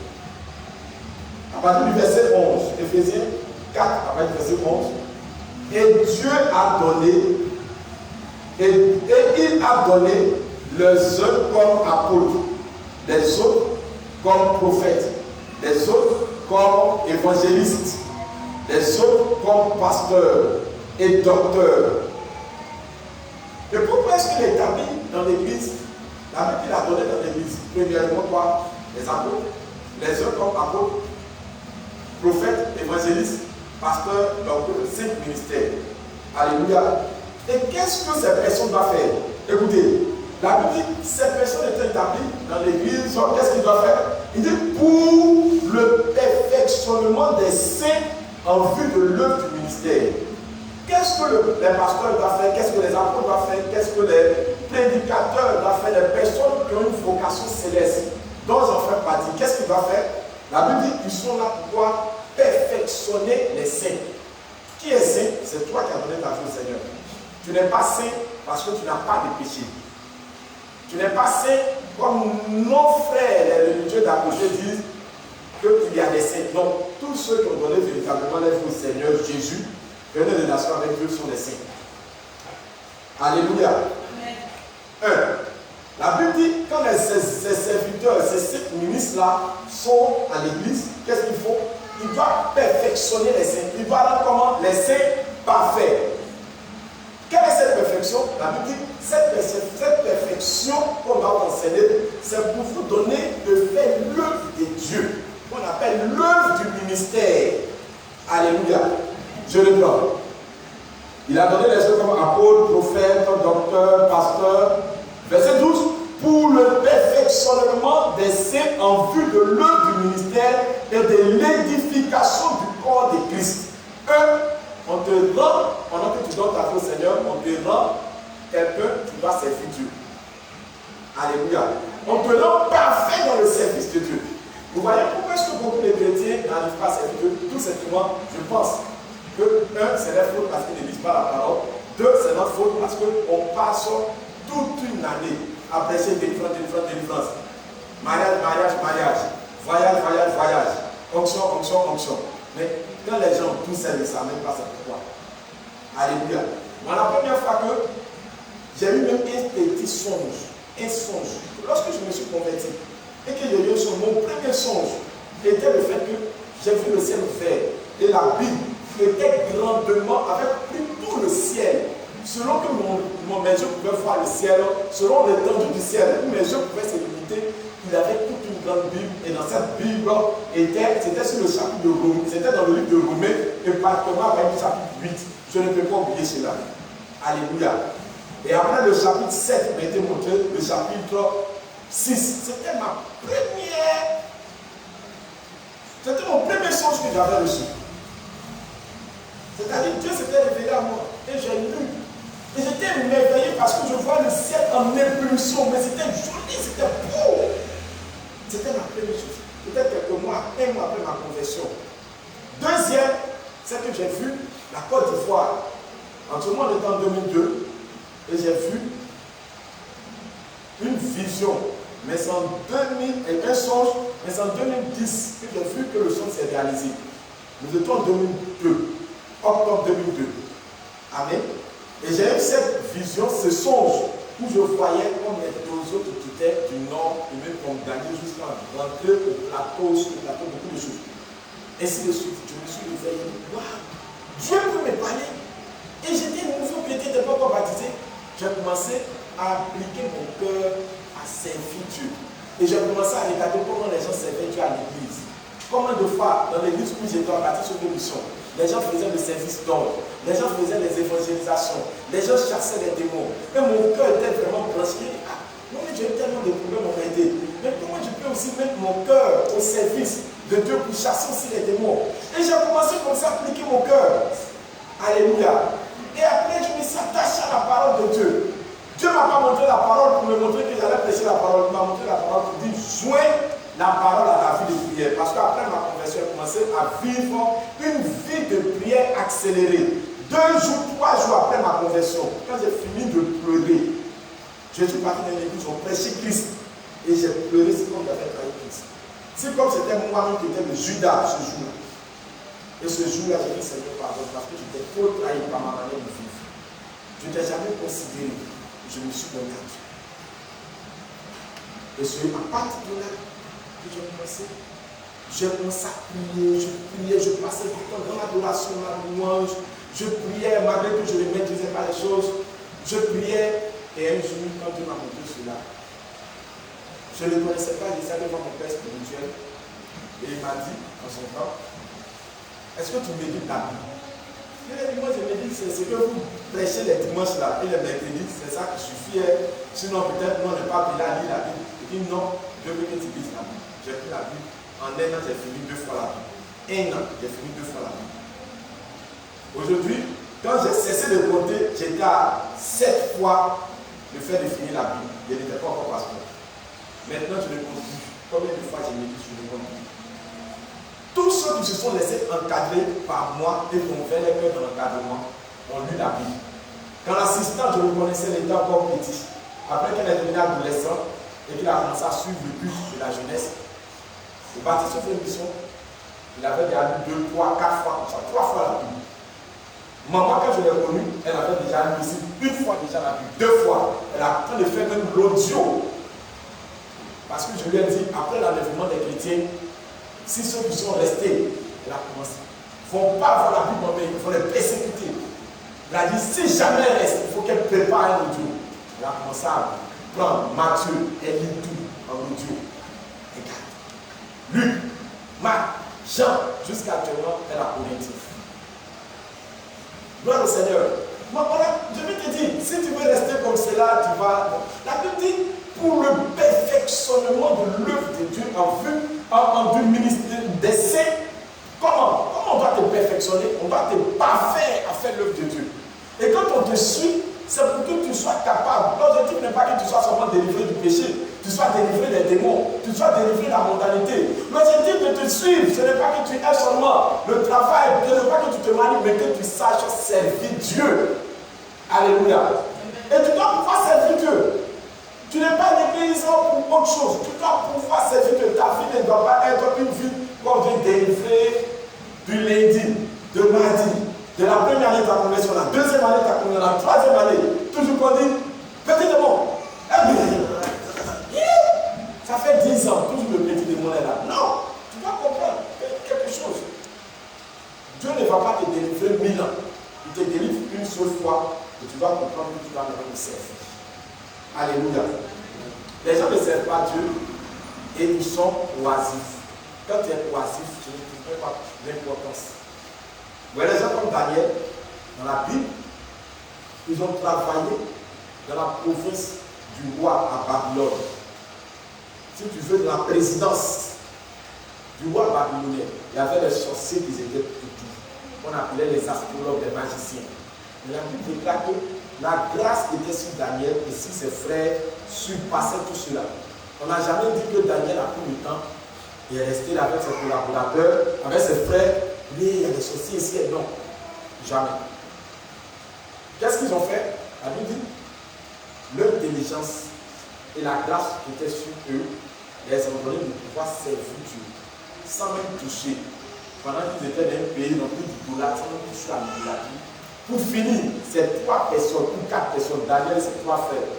À partir du verset 11, Éphésiens 4, à partir du verset 11, et Dieu a donné, et il a donné les uns comme apôtres, les autres comme prophètes, les autres comme évangélistes, les autres comme pasteurs et docteurs. Et pourquoi est-ce qu'il est établi dans l'église? La Bible qu'il a donné dans l'église, premièrement quoi? Les apôtres, les autres comme apôtres, prophètes, évangélistes, pasteurs, docteurs, 5 ministères. Alléluia. Et qu'est-ce que ces personnes doivent faire? Écoutez, la Bible dit, ces personnes étaient établies dans l'église, qu'est-ce qu'ils doivent faire? Il dit, pour le perfectionnement des saints en vue de l'œuvre du ministère. Qu'est-ce que les pasteurs doivent faire? Qu'est-ce que les apôtres doivent faire? Qu'est-ce que les prédicateurs doivent faire? Les personnes qui ont une vocation céleste, dont j'en fais partie, qu'est-ce qu'ils doivent faire? La Bible dit qu'ils sont là pour perfectionner les saints. Qui est saint? C'est toi qui as donné ta vie au Seigneur. Tu n'es pas saint parce que tu n'as pas de péché. Tu n'es pas saint comme nos frères, les religieux d'à côté disent qu'il y a des saints. Non, tous ceux qui ont donné véritablement leur vie au Seigneur Jésus, qui ont une relation avec Dieu, sont des saints. Alléluia. Amen. La Bible dit, quand ces serviteurs, ces 5 ministres-là sont à l'église, qu'est-ce qu'il faut? Il doit perfectionner les saints. Il doit rendre comment? Les saints parfaits. Quelle est cette perfection? La Bible dit, cette perfection qu'on va enseigner, c'est pour vous donner de faire l'œuvre de Dieu, qu'on appelle l'œuvre du ministère. Alléluia. Je le prends. Il a donné les autres comme apôtres, prophètes, docteurs, pasteurs. Verset 12. Pour le perfectionnement des saints en vue de l'œuvre du ministère et de l'édification du corps de Christ. On te rend, pendant que tu donnes ta vie au Seigneur, on te rend quelqu'un qui va servir Dieu. Alléluia. On te rend parfait dans le service de Dieu. Vous voyez pourquoi est-ce que beaucoup de chrétiens n'arrivent pas à servir Dieu? Tout simplement, je pense que, c'est leur faute parce qu'ils ne lisent pas la parole. 2, c'est notre faute parce qu'on passe toute une année à prêcher délivrance. Mariage. Voyage. Onction. Mais quand les gens ont tout ça, ils ne savent même pas c'est pourquoi. Alléluia. Moi, la première fois que j'ai eu même un petit songe, lorsque je me suis converti, et que j'ai eu un songe, mon premier songe était le fait que j'ai vu le ciel ouvert, et la Bible était grandement, avait pris tout le ciel. Selon que mes yeux pouvaient voir le ciel, selon l'étendue du ciel, où mes yeux pouvaient se limiter, il avait toute une grande Bible, et dans cette Bible, c'était sur le chapitre de Romains, c'était dans le livre de Romains, et particulièrement avec le chapitre 8. Je ne peux pas oublier cela. Alléluia. Et après le chapitre 7 m'a été montré, le chapitre 6. C'était mon premier songe que j'avais reçu. C'est-à-dire que Dieu s'était révélé à moi, et j'ai lu. Et j'étais émerveillé parce que je vois le ciel en ébullition, mais c'était joli, c'était beau. C'était ma première chose. Peut-être quelques mois, 1 mois après ma conversion. Deuxième, c'est que j'ai vu la Côte d'Ivoire. Entre moi, on était en 2002, et j'ai vu une vision. Mais c'est en 2000, et un songe, mais c'est en 2010 que j'ai vu que le songe s'est réalisé. Nous étions en 2002, octobre 2002. Amen. Et j'ai eu cette vision, ce songe, où je voyais comme les oiseaux qui quittaient du nord, et même qu'on gagnait jusqu'à rentrer au plateau, sur le plateau, beaucoup de choses. Ainsi de suite, je me suis réveillé. Waouh, Dieu peut me parler. Et j'étais nouveau qui n'était pas encore baptisé. J'ai commencé à appliquer mon cœur à servir Dieu. Et j'ai commencé à regarder comment les gens servaient Dieu à l'église. Combien de fois, dans l'église où j'étais en baptême sur des missions, les gens faisaient le service d'ordre, les gens faisaient les évangélisations, les gens chassaient les démons. Et mon cœur était vraiment branché. Ah, non, mais j'ai eu tellement de problèmes en m'aider. Mais comment je peux aussi mettre mon cœur au service de Dieu pour chasser aussi les démons? Et j'ai commencé comme ça à appliquer mon cœur. Alléluia. Et après, je me suis attaché à la parole de Dieu. Dieu ne m'a pas montré la parole pour me montrer que j'allais prêcher la parole. Il m'a montré la parole pour dire joins la parole à la vie de prière. Parce qu'après ma conversion, j'ai commencé à vivre une vie de prière accélérée. 2 jours, 3 jours après ma conversion, quand j'ai fini de pleurer, je suis parti dans l'église, on prêchait Christ. Et j'ai pleuré, c'est comme j'avais trahi Christ. C'est comme c'était moi-même qui était le Judas ce jour-là. Et ce jour-là, j'ai dit Seigneur, pardon, parce que j'étais trop trahi par ma manière de vivre. Je ne t'ai jamais considéré. Je me suis donné à Dieu. Et c'est à partir de là que j'ai commencé. J'ai commencé à prier, je priais, je passais du temps dans l'adoration, dans la louange. Je priais, malgré que je ne maîtrisais pas les choses. Je priais. Et un jour, quand Dieu m'a montré cela, je ne le connaissais pas, je savais devant mon père spirituel. Et il m'a dit, en son temps, est-ce que tu médites la Bible? Il a dit, moi je médite, c'est ce que vous prêchez les dimanches là, et les mercredis, c'est ça qui suffit. Sinon peut-être nous on n'est pas bien à lire la Bible. Il dit non, je veux que tu lises la Bible. J'ai pris la Bible, en 1 an j'ai fini 2 fois la Bible. 1 an, j'ai fini 2 fois la Bible. Aujourd'hui, quand j'ai cessé de compter, j'étais à 7 fois le fait de finir la Bible. Je n'étais pas encore pasteur. Maintenant je ne compte plus. Combien de fois j'ai médité, je ne compte plus. Tous ceux qui se sont laissés encadrer par moi et qui ont fait les cœurs de l'encadrement ont lu la Bible. Quand l'assistant, je le connaissais, il était encore petit. Après qu'il est devenu adolescent et qu'il a commencé à suivre le culte de la jeunesse, le baptiste fait une mission, il avait déjà lu 2, 3, 4 fois, 3 fois la Bible. Maman, quand je l'ai connue, elle avait déjà lu ici 1 fois déjà la Bible, 2 fois. Elle a en train de faire même l'audio. Parce que je lui ai dit, après l'enlèvement des chrétiens, si ceux qui sont restés, elle a commencé, ne vont pas avoir la Bible en main, il faut les persécuter. Elle a dit, si jamais elle reste, il faut qu'elle prépare un audio. Elle a commencé à prendre Matthieu, elle lit tout en audio. Regarde. Luc, Marc, Jean, jusqu'à actuellement, elle a Corinthiens. Gloire au Seigneur. Moi, voilà, je vais te dire, si tu veux rester comme cela, tu vas. La Bible dit, pour le perfectionnement de l'œuvre de Dieu en vue ministère des saints, comment on doit te perfectionner? On doit te parfaire à faire l'œuvre de Dieu. Et quand on te suit, c'est pour que tu sois capable. L'objectif n'est pas que tu sois seulement délivré du péché, tu sois délivré des démons, tu sois délivré de la mondalité. L'objectif de te suivre, ce n'est pas que tu aies seulement le travail, ce n'est pas que tu te maries, mais que tu saches servir Dieu. Alléluia. Et tu dois pouvoir servir Dieu. Tu n'es pas l'église pour autre chose. Tu dois pouvoir servir Dieu. Ta vie ne doit pas être une vie qu'on vient délivrer du lundi, de mardi, de la première année de ta conversion, la deuxième année de ta conversion, la troisième année. Toujours qu'on dit, petit démon. Ça fait 10 ans, toujours le petit démon est là. Non, tu dois comprendre quelque chose. Dieu ne va pas te délivrer 1000 ans. Il te délivre une seule fois et tu dois comprendre que tu dois le servir. Alléluia. Les gens ne servent pas Dieu et ils sont oisifs. Quand tu es oisif, tu ne comprends pas l'importance. Vous voyez les gens comme Daniel, dans la Bible, ils ont travaillé dans la province du roi à Babylone. Si tu veux, dans la présidence du roi babylonien, il y avait les sorciers qui étaient tout. On appelait les astrologues, les magiciens. Mais la Bible déclare que la grâce était sur Daniel et sur ses frères surpassait tout cela. On n'a jamais dit que Daniel a pris le temps et est resté là avec ses collaborateurs, avec ses frères. Oui, il y a des sorciers ici et non. Jamais. Qu'est-ce qu'ils ont fait? La Bible dit leur diligence et la grâce qui était sur eux les ont donné de pouvoir servir Dieu sans même toucher. Pendant qu'ils étaient dans un pays, dans plus d'idolâtres, sans même toucher à l'idolâtrie. Pour finir, ces 3 personnes, ou 4 personnes, Daniel et ses 3 frères,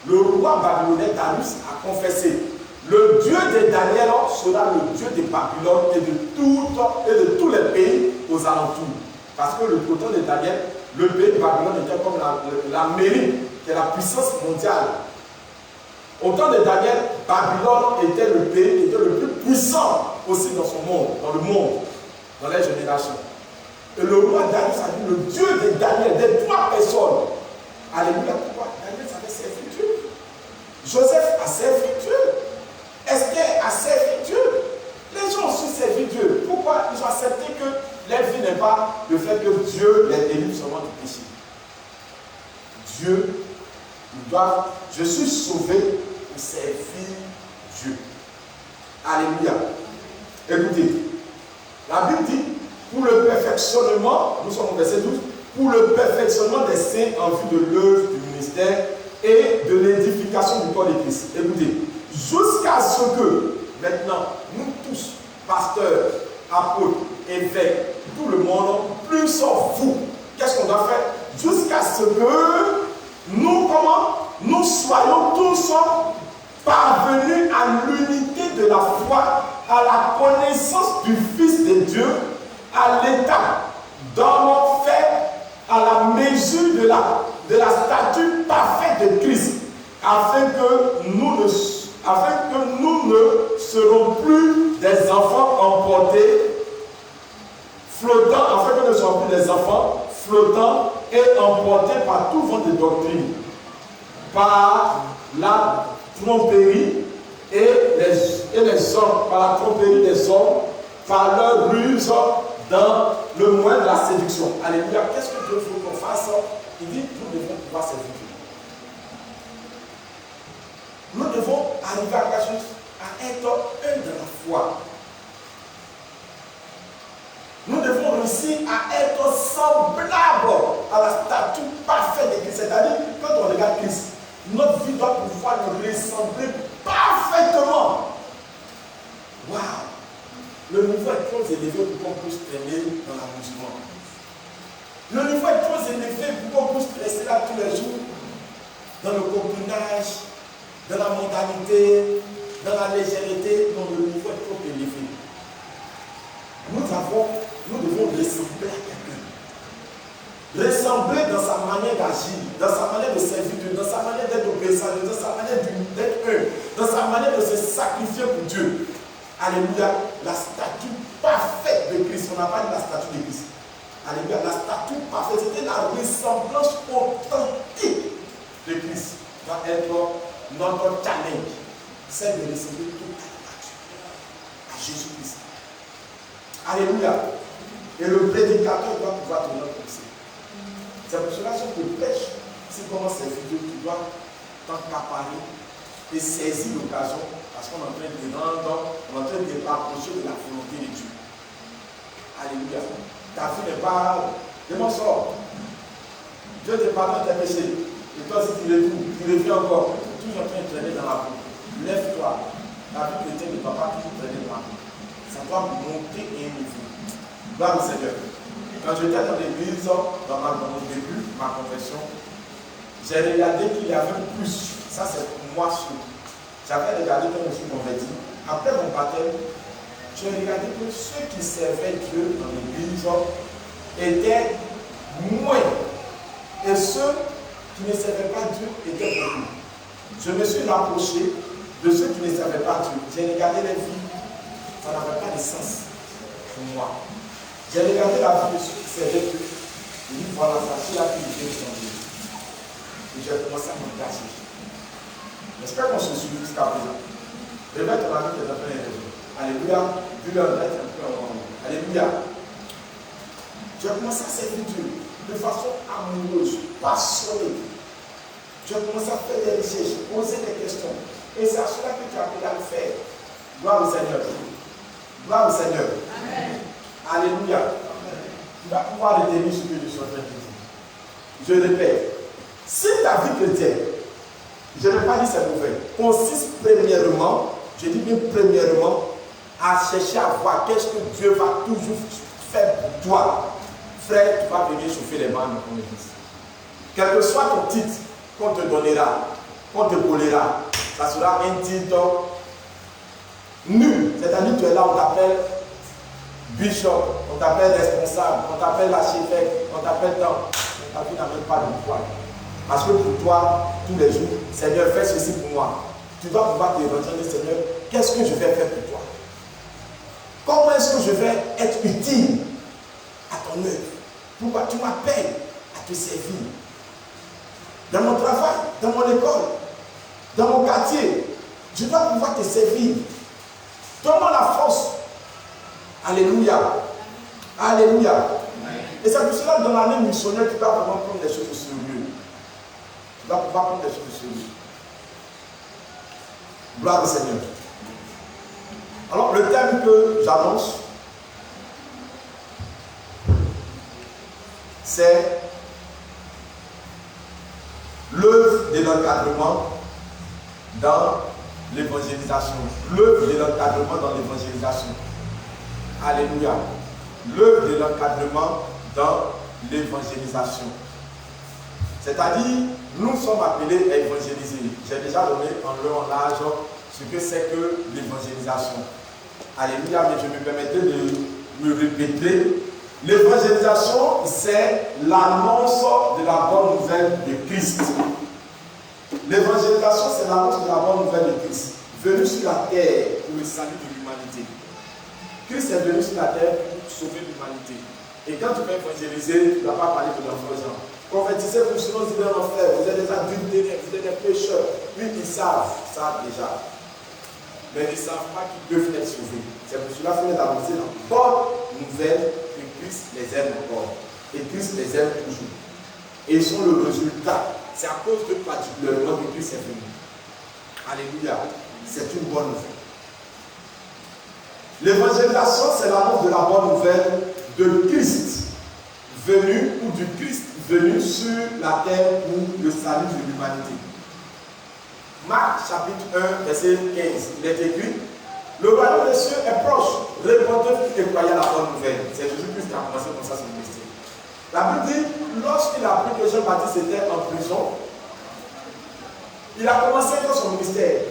le roi babylonais Darius a confessé Le Dieu de Daniel sera le Dieu de Babylone et de tous les pays aux alentours. Parce que le côté de Daniel, le pays de Babylone était comme l'Amérique, qui est la puissance mondiale. Au temps de Daniel, Babylone était le pays qui était le plus puissant aussi dans son monde, dans le monde, dans les générations. Et le roi Darius a dit, le Dieu de Daniel, des 3 personnes. Alléluia, pourquoi Daniel savait servir Dieu. Joseph a servi Dieu. Esther a servi Dieu. Les gens ont su servir Dieu. Pourquoi ils ont accepté que leur vie n'est pas le fait que Dieu les délivre seulement du péché. Dieu, je suis sauvé pour servir Dieu. Alléluia. Écoutez, la Bible dit, pour le perfectionnement, nous sommes au verset 12, pour le perfectionnement des saints en vue de l'œuvre du ministère et de l'édification du corps de Christ. Écoutez, jusqu'à ce que, maintenant, nous tous, pasteurs, apôtres, évêques, tout le monde, plus vous, qu'est-ce qu'on doit faire? Jusqu'à ce que nous soyons tous parvenus à l'unité de la foi, à la connaissance du Fils de Dieu, à l'état d'homme fait à la mesure de la stature parfaite de Christ, afin que nous ne serons plus des enfants emportés, flottants, afin que nous ne serons plus des enfants flottants et emportés par tout vent de doctrine, par la tromperie et les hommes, par la tromperie des hommes, par leur ruse dans le moyen de la séduction. Alléluia. Qu'est-ce que Dieu veut qu'on fasse? Il dit, nous devons pouvoir servir Dieu. Nous devons arriver à quelque chose, à être un de la foi. Nous devons réussir à être semblables à la statue parfaite de Christ. C'est-à-dire, quand on regarde Christ, notre vie doit pouvoir nous ressembler parfaitement. Waouh! Le niveau est trop élevé pour qu'on puisse traîner dans l'amusement. Le niveau est trop élevé pour qu'on puisse rester là tous les jours, dans le copinage, dans la mondanité, dans la légèreté. Non, le niveau est trop élevé. Nous devons ressembler à quelqu'un. Ressembler dans sa manière d'agir, dans sa manière de servir Dieu, dans sa manière d'être obéissant, dans sa manière d'être un, dans sa manière de se sacrifier pour Dieu. Alléluia, la statue parfaite de Christ. On n'a pas dit la statue de Christ. Alléluia, la statue parfaite, c'était la ressemblance authentique de Christ. Va être notre challenge. C'est de ressembler tout à Jésus-Christ. Alléluia. Et le prédicateur doit pouvoir tenir comme ça. C'est pour cela que si tu prêches, si comment servir Dieu, tu dois t'accaparer et saisir l'occasion parce qu'on est en train de rapprocher de la volonté de Dieu. Alléluia. Ta vie n'est pas. Demande ça. Dieu te pardonne tes péchés. Et toi, si tu reviens encore, tu es toujours en train de traîner dans la boue. Lève-toi. La vie chrétienne ne doit pas toujours traîner dans la boue. Ça doit monter un niveau. Gloire au Seigneur. Quand j'étais dans l'église, dans mon début, ma confession, j'ai regardé qu'il y avait plus. Ça, c'est pour moi sûr. J'avais regardé quand je suis converti. Après mon baptême, j'ai regardé que ceux qui servaient Dieu dans l'église étaient moins. Et ceux qui ne servaient pas Dieu étaient beaucoup. Je me suis rapproché de ceux qui ne servaient pas Dieu. J'ai regardé les vies. Ça n'avait pas de sens pour moi. J'ai regardé la vie de ceux qui servaient Dieu. J'ai dit, voilà, ça, c'est la vie de Dieu qui Dieu. Et j'ai commencé à m'engager. J'espère qu'on se suit jusqu'à présent. Réveille ton ami qui est en train de réveiller. Alléluia. Dis-le un peu en Alléluia. Tu as commencé à servir Dieu de façon amoureuse, passionnée. Tu as commencé à faire des recherches, poser des questions. Et c'est à cela que tu as appelé à le faire. Gloire au Seigneur. Gloire au Seigneur. Amen. Alléluia. Amen. Tu vas pouvoir retenir ce que je suis en train de dire. Je répète. Si ta vie chrétienne, je ne vais pas dire c'est mauvais, consiste premièrement, je dis bien premièrement, à chercher à voir qu'est-ce que Dieu va toujours faire pour toi. Frère, tu vas venir chauffer les mains dans ton église. Quel que soit ton titre qu'on te donnera, qu'on te collera, ça sera un titre Nul, c'est-à-dire tu es là, on t'appelle bishop, on t'appelle responsable, on t'appelle architecte, on t'appelle dans. Ta vie n'a même pas de poids. Parce que pour toi, tous les jours, Seigneur, fais ceci pour moi. Tu vas pouvoir te dire, Seigneur, qu'est-ce que je vais faire pour toi? Comment est-ce que je vais être utile à ton œuvre? Pourquoi tu m'appelles à te servir? Dans mon travail, dans mon école, dans mon quartier, je dois pouvoir te servir. Donne-moi la force. Alléluia. Alléluia. Et c'est pour cela, dans l'année missionnaire, tu vas vraiment prendre des choses au sérieux. Tu vas pouvoir prendre des choses au sérieux. Gloire au Seigneur. Alors, le thème que j'annonce, c'est l'œuvre de l'encadrement dans l'évangélisation. L'œuvre de l'encadrement dans l'évangélisation. Alléluia. L'œuvre de l'encadrement dans l'évangélisation. C'est-à-dire, nous sommes appelés à évangéliser. J'ai déjà donné en long en large ce que c'est que l'évangélisation. Alléluia, mais je me permettais de me répéter. L'évangélisation, c'est l'annonce de la bonne nouvelle de Christ. L'évangélisation, c'est l'annonce de la bonne nouvelle de Christ, venu sur la terre pour le salut de l'humanité. Christ est venu sur la terre pour sauver l'humanité. Et quand tu vas évangéliser, tu ne vas pas parler de l'enfant Jean. Prophétisez-vous, sinon vous êtes en frère, vous êtes des adultères, vous êtes des pécheurs. Oui, ils savent déjà. Mais ils ne savent pas qu'ils peuvent être sauvés. C'est pour cela qu'il faut annoncer la bonne nouvelle que Christ les aime encore. Et Christ les aime toujours. Et ils sont le résultat. C'est à cause de particulièrement que Christ est venu. Alléluia. C'est une bonne nouvelle. L'évangélisation, c'est l'annonce de la bonne nouvelle de Christ venu ou du Christ venu sur la terre pour le salut de l'humanité. Marc chapitre 1, verset 15, il est écrit: le royaume des cieux est proche, répondez-vous et croyez à la bonne nouvelle. C'est Jésus-Christ qui a commencé comme ça son ministère. La Bible dit, lorsqu'il a appris que Jean-Baptiste était en prison, il a commencé dans son ministère.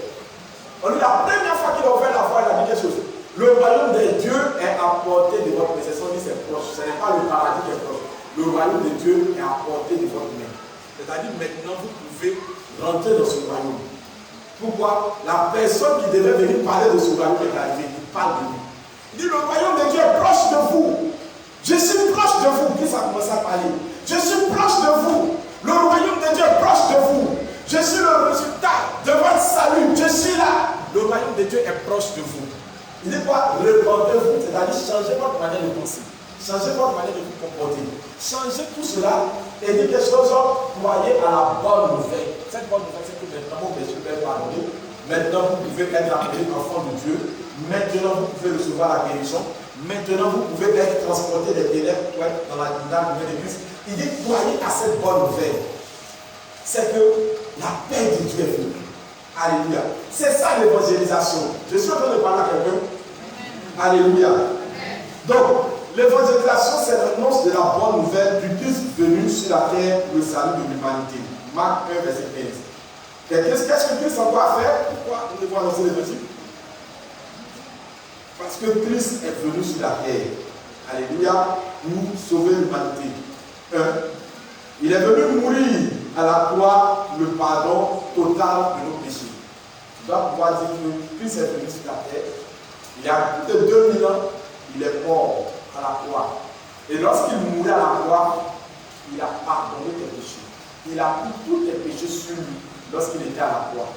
On dit la première fois qu'il a ouvert la voie, il a dit quelque chose. Le royaume des dieux est à portée de votre main. C'est son dit, c'est proche. Ce n'est pas le paradis qui est proche. Le royaume des dieux est à portée de votre main. C'est-à-dire maintenant vous pouvez rentrer dans ce royaume. Pourquoi? La personne qui devait venir parler de ce royaume est arrivée. Il parle de lui. Il dit, le royaume de Dieu est proche de vous. Je suis proche de vous. Qui ça commence à parler? Je suis proche de vous. Le royaume de Dieu est proche de vous. Je suis le résultat de votre salut. Je suis là. Le royaume de Dieu est proche de vous. Il dit quoi? Répandez-vous, c'est-à-dire changez votre manière de penser. Changez votre manière de vous comporter. Changez tout cela et dites quelque chose, croyez à la bonne nouvelle. Cette bonne nouvelle, c'est que maintenant vos péchés sont pardonnés. Maintenant, vous pouvez être appelé enfant de Dieu. Maintenant, vous pouvez recevoir la guérison. Maintenant, vous pouvez être transporté des ténèbres pour être dans la lumière de Christ. Il dit, croyez à cette bonne nouvelle. C'est que la paix de Dieu est venue. Alléluia. C'est ça l'évangélisation. Je suis en train de parler à quelqu'un. Alléluia. Donc, l'évangélisation, c'est l'annonce de la bonne nouvelle du Christ venu sur la terre pour le salut de l'humanité. Marc 1, verset 15. Qu'est-ce que Christ a encore à faire? Pourquoi nous devons annoncer l'évangile? Parce que Christ est venu sur la terre. Alléluia. Pour sauver l'humanité. 1. Il est venu mourir à la croix le pardon total de nos péchés. Tu dois pouvoir dire que Christ est venu sur la terre. Il y a plus de 2000 ans, il est mort à la croix. Et lorsqu'il mourait à la croix, il a pardonné tes péchés. Il a pris tous tes péchés sur lui lorsqu'il était à la croix.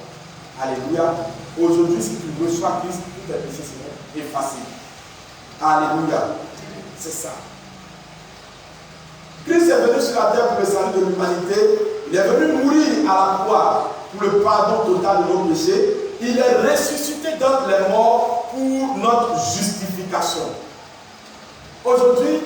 Alléluia. Aujourd'hui, si tu reçois Christ, tous tes péchés seront effacés. Alléluia. C'est ça. Christ est venu sur la terre pour le salut de l'humanité. Il est venu mourir à la croix pour le pardon total de nos péchés. Il est ressuscité d'entre les morts pour notre justification. Aujourd'hui,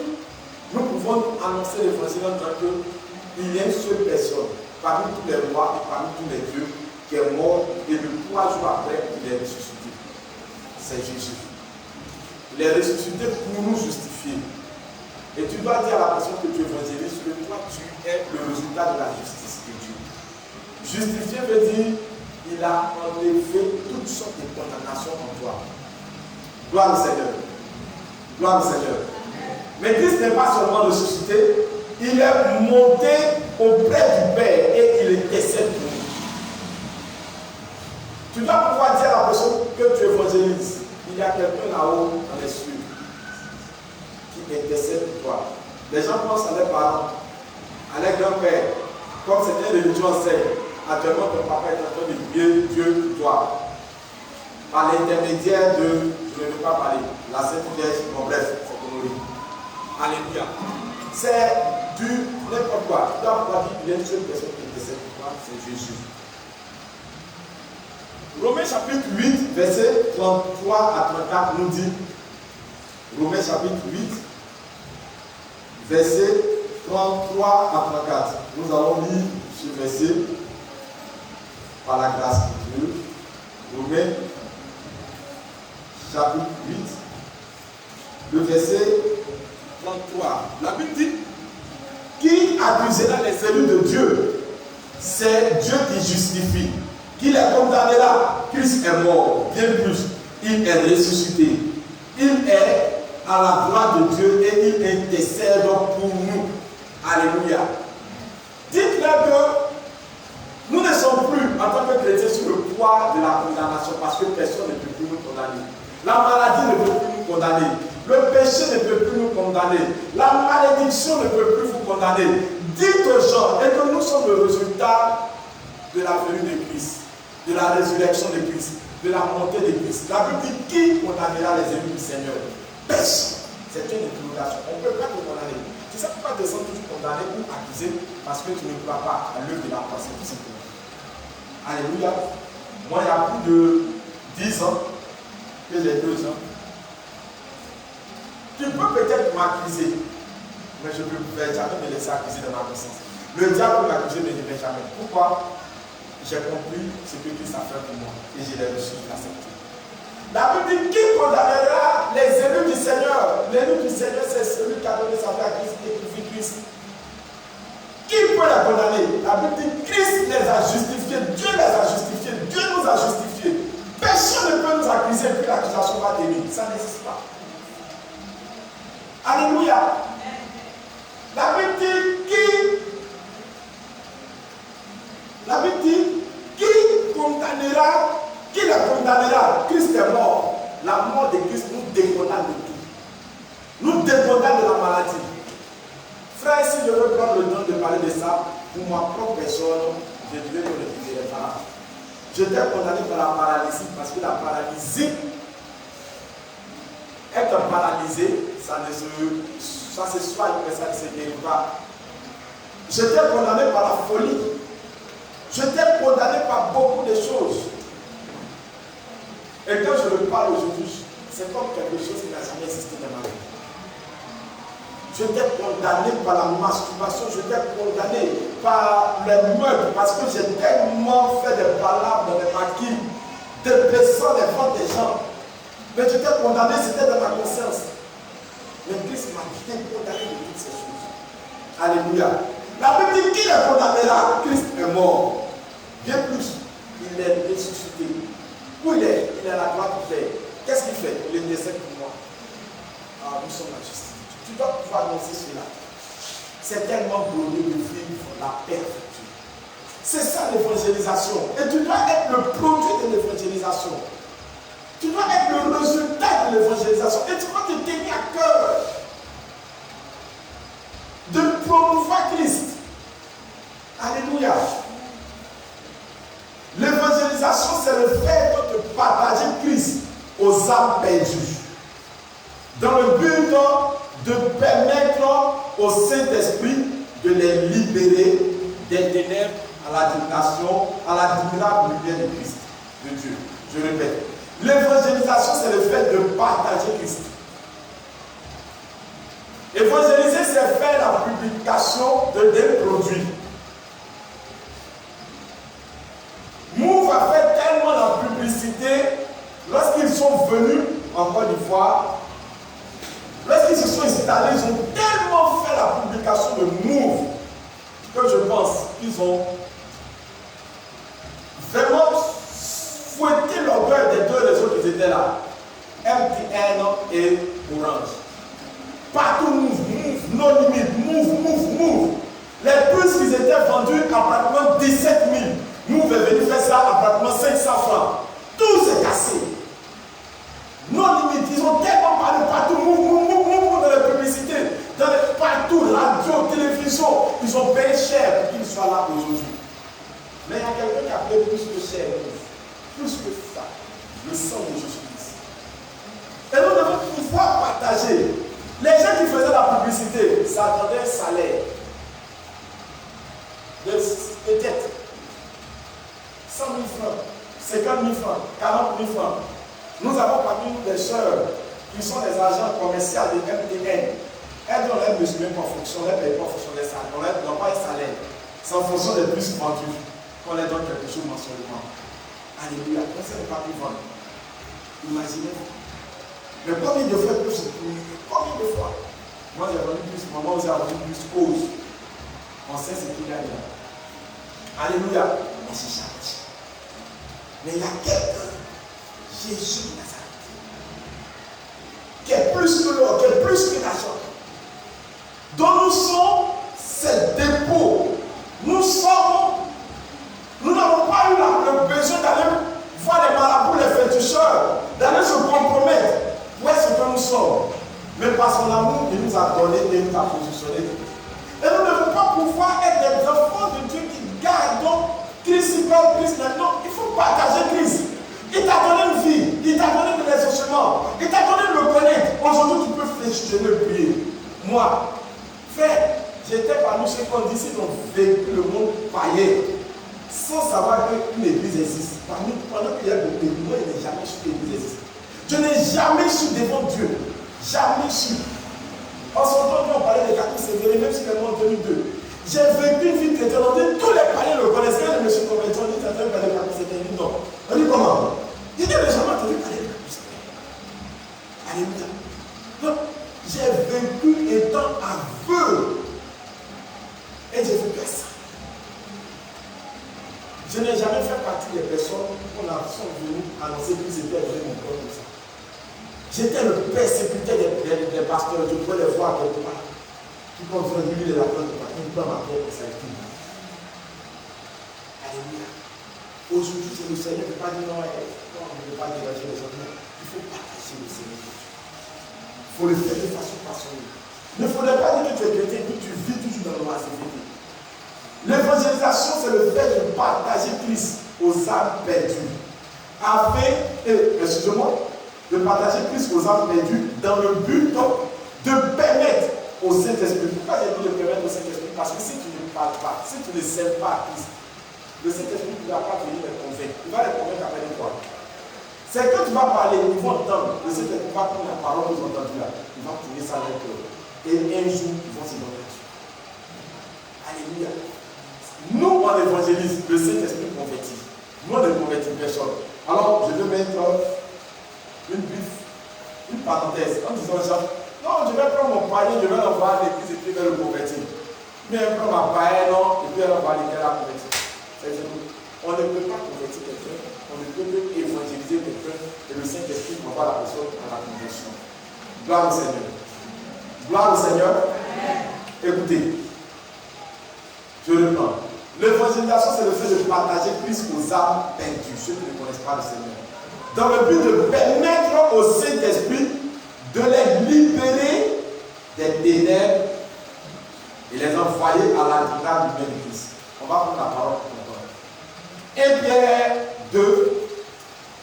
nous pouvons annoncer l'évangile en tant qu'il y a une seule personne parmi tous les rois et parmi tous les dieux qui est mort et le 3 jours après, il est ressuscité. C'est Jésus. Il est ressuscité pour nous justifier. Et tu dois dire à la personne que tu évangélises que toi, tu es le résultat de la justice de Dieu. Justifier veut dire qu'il a enlevé toutes sortes de condamnations en toi. Gloire au Seigneur. Gloire au Seigneur. Mais Christ n'est pas seulement ressuscité, il est monté auprès du Père et il intercède pour nous. Tu dois pouvoir dire à la personne que tu évangélises. Il y a quelqu'un là-haut dans les cieux qui intercède pour toi. Les gens pensent à leurs parents, à leurs grands-pères. Comme c'était le religion enseigne, actuellement ton papa est en train de prier Dieu pour toi. Par l'intermédiaire de, je ne veux pas parler, la Sainte Vierge, bon bref, c'est ton nom. Alléluia. C'est du n'importe quoi. Tu dois pouvoir dire qu'il y a une seule personne qui intercède pour toi, c'est Jésus. Romains chapitre 8, verset 33 à 34 nous dit, Romains chapitre 8, verset 33 à 34. Nous allons lire ce verset par la grâce de Dieu. Romains chapitre 8, le verset 33. La Bible dit, qui accusera les élus de Dieu? C'est Dieu qui justifie. Qui les condamnera? Christ est mort, bien plus, il est ressuscité. Il est à la droite de Dieu et il intercède pour nous. Alléluia. Dites-leur que nous ne sommes plus, en tant que chrétiens, sur le poids de la condamnation parce que personne ne peut plus nous condamner. La maladie ne peut plus nous condamner. Le péché ne peut plus nous condamner. La malédiction ne peut plus vous condamner. Dites aux gens et que nous sommes le résultat de la venue de Christ, de la résurrection de Christ, de la montée de Christ. La Bible dit qui condamnera les ennemis du Seigneur? Personne. C'est une interrogation. On ne peut pas te condamner. Tu ne sais pas descendre toujours condamné ou accusé parce que tu ne crois pas à l'œuvre de la pensée, tout simplement. Alléluia. Moi, il y a plus de 10 ans que j'ai 2 ans. Tu peux peut-être m'accuser, mais je ne vais jamais me laisser accuser dans ma conscience. Le diable peut m'accuser, mais je ne vais jamais. Pourquoi? J'ai compris ce que Christ a fait pour moi et je l'ai reçu, je l'ai accepté. La Bible dit qui condamnera les élus du Seigneur? L'élu du Seigneur, c'est celui qui a donné sa vie à Christ et qui vit Christ. Qui peut les condamner? La Bible dit Christ les a justifiés, Dieu les a justifiés, Dieu nous a justifiés. Personne ne peut nous accuser et puis l'accusation va tenir. Ça n'existe pas. Alléluia. La Bible dit qui condamnera? Qui les condamnera? Christ est mort. La mort de Christ nous décondamne de tout. Nous décondamne de la maladie. Frère, si je veux prendre le temps de parler de ça, pour ma propre personne, je devais me le dire pas. J'étais condamné par la paralysie parce que la paralysie, être paralysé, ça se soigne, mais ça ne se guérit pas. J'étais condamné par la folie. J'étais condamné par beaucoup de choses. Et quand je le parle aujourd'hui, c'est comme quelque chose qui n'a jamais existé dans ma vie. J'étais condamné par la masturbation, j'étais condamné par les meurtres parce que j'ai tellement fait des balades dans les maquis, déplaçant les ventes des gens. Mais j'étais condamné, c'était dans ma conscience. Mais Christ m'a bien condamné de toutes ces choses. Alléluia. La Bible dit qui les condamnera? Christ est mort. Bien plus, il est ressuscité. Où il est? Il est à la droite du Père. Qu'est-ce qu'il fait? Il intercède pour moi. Ah, nous sommes la justice. Tu dois pouvoir annoncer cela. C'est tellement glorieux de vivre la perfection. C'est ça l'évangélisation. Et tu dois être le produit de l'évangélisation. Tu dois être le résultat de l'évangélisation. Et tu dois te tenir à cœur de promouvoir Christ. Alléluia. L'évangélisation, c'est le fait de partager Christ aux âmes perdues. Dans le but de permettre au Saint-Esprit de les libérer des ténèbres à la domination, à la admirable lumière de Christ, de Dieu. Je répète. L'évangélisation, c'est le fait de partager Christ. Évangéliser, c'est faire la publication des produits. Move a fait tellement la publicité lorsqu'ils sont venus en Côte d'Ivoire. Lorsqu'ils se sont installés, ils ont tellement fait la publication de Move que je pense qu'ils ont vraiment fouetté l'orgueil des deux les autres qui étaient là. MTN et Orange. Partout, nos limites, move. Les puces qui étaient vendues à pratiquement 17 000. Move est venu faire ça à pratiquement 500 francs. Tout s'est cassé. Nos limites, ils ont tellement parlé partout, move dans les publicités, partout, radio, télévision. Ils ont payé cher pour qu'ils soient là aujourd'hui. Mais il y a quelqu'un qui a payé plus que cher, plus que ça, le sang de Jésus-Christ. Et nous devons pouvoir partager. Les gens qui faisaient la publicité s'attendaient un salaire. Peut-être 100 000 francs, 50 000 francs, 40 000 francs. Nous avons parmi nous des sœurs qui sont des agents commerciaux de MTN. Elles donnent leur besoin en fonction, elles ne payent pas en fonction des salaires. On ne leur donne pas un salaire. C'est en fonction des plus vendus qu'on leur donne quelque chose mensuellement. Alléluia. On ne sait pas plus vendre. Imaginez-vous. Mais combien de fois plus? Combien de fois? Moi j'ai vendu plus, maman vous a vendu plus cause. On sait ce qu'il y a là. Alléluia. On se charge. Mais il y a quelqu'un, Jésus de Nazareth, qui est plus que l'or, qui est plus que l'argent, dont nous sommes ces dépôts. Nous n'avons pas eu le besoin d'aller voir les marabouts, les féticheurs, d'aller se compromettre. Où est-ce que nous sommes? Mais par son amour, il nous a donné et nous a positionné. Et nous ne devons pas pouvoir être des enfants de Dieu qui gardent Christ, maintenant. Il faut partager Christ. Il t'a donné une vie, il t'a donné de l'exaucement, il t'a donné de le connaître. Aujourd'hui, tu peux fléchir, prier. Moi, frère, j'étais parmi ceux qui ont dit qu'ils ont vécu le monde païen sans savoir qu'une église existe. Pendant qu'il y a de pays, moi, je n'ai jamais su qu'une église existe. Je n'ai jamais su devant Dieu. Jamais su. En son temps, on parlait des 14 février, même si c'est en 2002. J'ai vécu une vie chrétienne. Tous les païens le connaissaient. Je me suis convaincu. On dit, tu as entendu parler des 14 février? Non. On dit comment? Il dit, mais jamais entendu parler des 14 février. Alléluia. Donc, j'ai vécu étant aveugle. Et j'ai vécu ça. Je n'ai jamais fait partie des personnes qui sont venues annoncer qu'ils étaient venus mon corps comme ça. J'étais le persécuteur des pasteurs. Je pouvais les voir quelque part. Qui confondent lui de la porte de part. Ils prennent ma terre pour ça. Alléluia. Aujourd'hui, c'est le Seigneur qui ne peut pas dire non, on ne peut pas dégager les autres. Il faut partager le Seigneur. Il faut le faire de façon passionnée. Il ne faudrait pas dire que tu es chrétien et que tu vis toujours dans le passivité. L'évangélisation, c'est le fait de partager Christ aux âmes perdues. De partager Christ aux âmes perdues dans le but de permettre au Saint-Esprit. Pourquoi j'ai dit de permettre au Saint-Esprit? Parce que si tu ne parles pas, si tu ne sers pas à Christ, le Saint-Esprit ne va pas venir les convaincre. Il va les convaincre après de quoi? C'est que tu vas parler, ils vont entendre. Le Saint-Esprit va prendre la parole qu'ils ont entendue là. Il va tourner ça dans leur cœur. Et un jour, ils vont se donner. Alléluia. Nous, on évangélise, le Saint-Esprit convertit. Nous, on ne convertit personne. Alors, je vais mettre une parenthèse en disant ça. Non, je vais prendre mon panier, je vais l'envoyer à l'église et puis je vais le convertir. Mais elle prend ma paille, non, et puis elle va l'église à la convertir. On ne peut pas convertir quelqu'un, on ne peut pas évangéliser quelqu'un et le Saint-Esprit envoie la personne à la conversion. Gloire au Seigneur. Gloire au Seigneur. Écoutez, je reprends. L'évangélisation, c'est le fait de partager Christ aux âmes perdues, ceux qui ne connaissent pas le Seigneur. Dans le but de permettre au Saint-Esprit de les libérer des ténèbres et les envoyer à la grâce du bien de Christ. On va prendre la parole pour comprendre. 1 Pierre 2,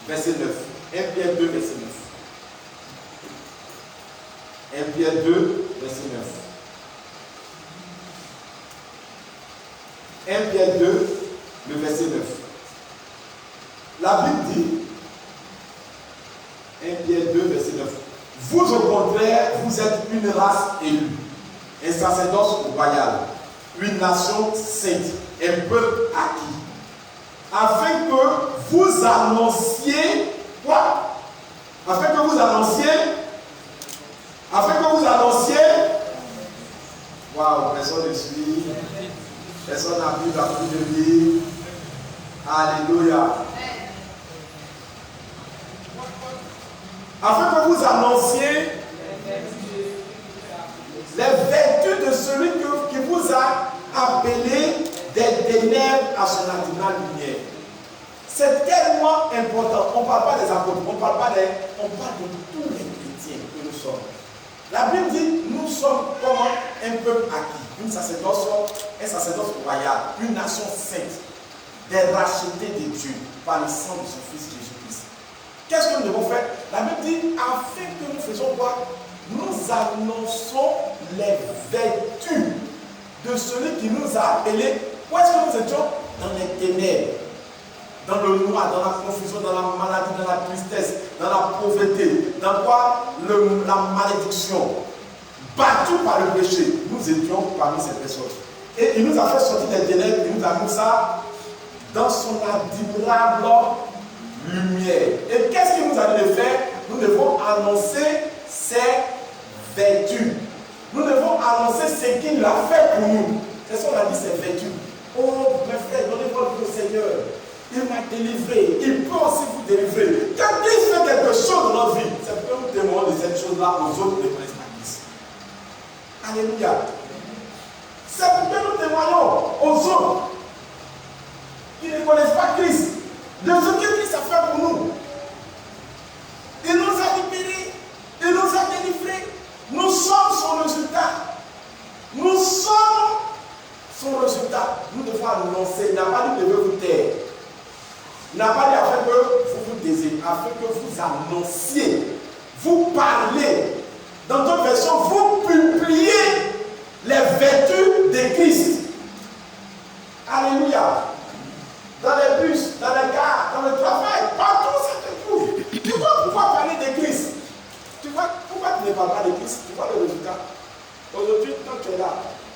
verset 9. 1 Pierre 2, verset 9. 1 Pierre 2, verset 9. 1 Pierre 2, le verset 9. La Bible dit, 1 Pierre 2, verset 9. Vous, au contraire, vous êtes une race élue, un sacerdoce royal, une nation sainte, un peuple acquis, afin que vous annonciez quoi? Afin que vous annonciez. Waouh, personne ne suit. Personne n'a vu la pluie de vie. Alléluia. afin que vous annonciez les vertus de celui qui vous a appelé des ténèbres à son admirable lumière. C'est tellement important. On ne parle pas des apôtres, on parle de tous les chrétiens que nous sommes. La Bible dit, nous sommes comme un peuple acquis, un sacerdoce royal, une nation sainte, des rachetés de Dieu par le sang de son Fils Jésus-Christ. Qu'est-ce que nous devons faire? La Bible dit, afin que nous faisons quoi? Nous annonçons les vertus de celui qui nous a appelés. Où est-ce que nous étions? Dans les ténèbres, dans le noir, dans la confusion, dans la maladie, dans la tristesse, dans la pauvreté, dans quoi? La malédiction. Battus par le péché, nous étions parmi ces personnes. Et il nous a fait sortir des ténèbres, il nous a mis ça dans son admirable lumière. Et qu'est-ce qu'il nous a dit de faire? Nous devons annoncer ses vertus. Nous devons annoncer ce qu'il a fait pour nous. C'est ce qu'on a dit, ses vertus. Oh, mes frères, donnez votre vie au Seigneur. Il m'a délivré. Il peut aussi vous délivrer. Quand Christ fait quelque chose dans notre vie, c'est pour nous témoigner de cette chose-là aux autres qui ne connaissent pas Christ. Alléluia. C'est pour que nous témoignons aux autres qui ne connaissent pas Christ de ce que Christ a fait pour nous. Il nous a libérés. Il nous a délivrés. Nous sommes son résultat. Nous sommes son résultat. Nous devons annoncer. Il n'a pas dit de vous taire. Il n'a pas dit afin que vous vous taisiez, afin que vous annonciez, vous parlez. Dans d'autres versions, vous publiez les vertus de Christ. Alléluia. Dans les bus, dans les gares, dans le travail, partout ça te trouve. Tu dois pouvoir parler de Christ. Tu vois, pourquoi tu ne parles pas de Christ? Tu vois le résultat. Aujourd'hui, quand tu es là,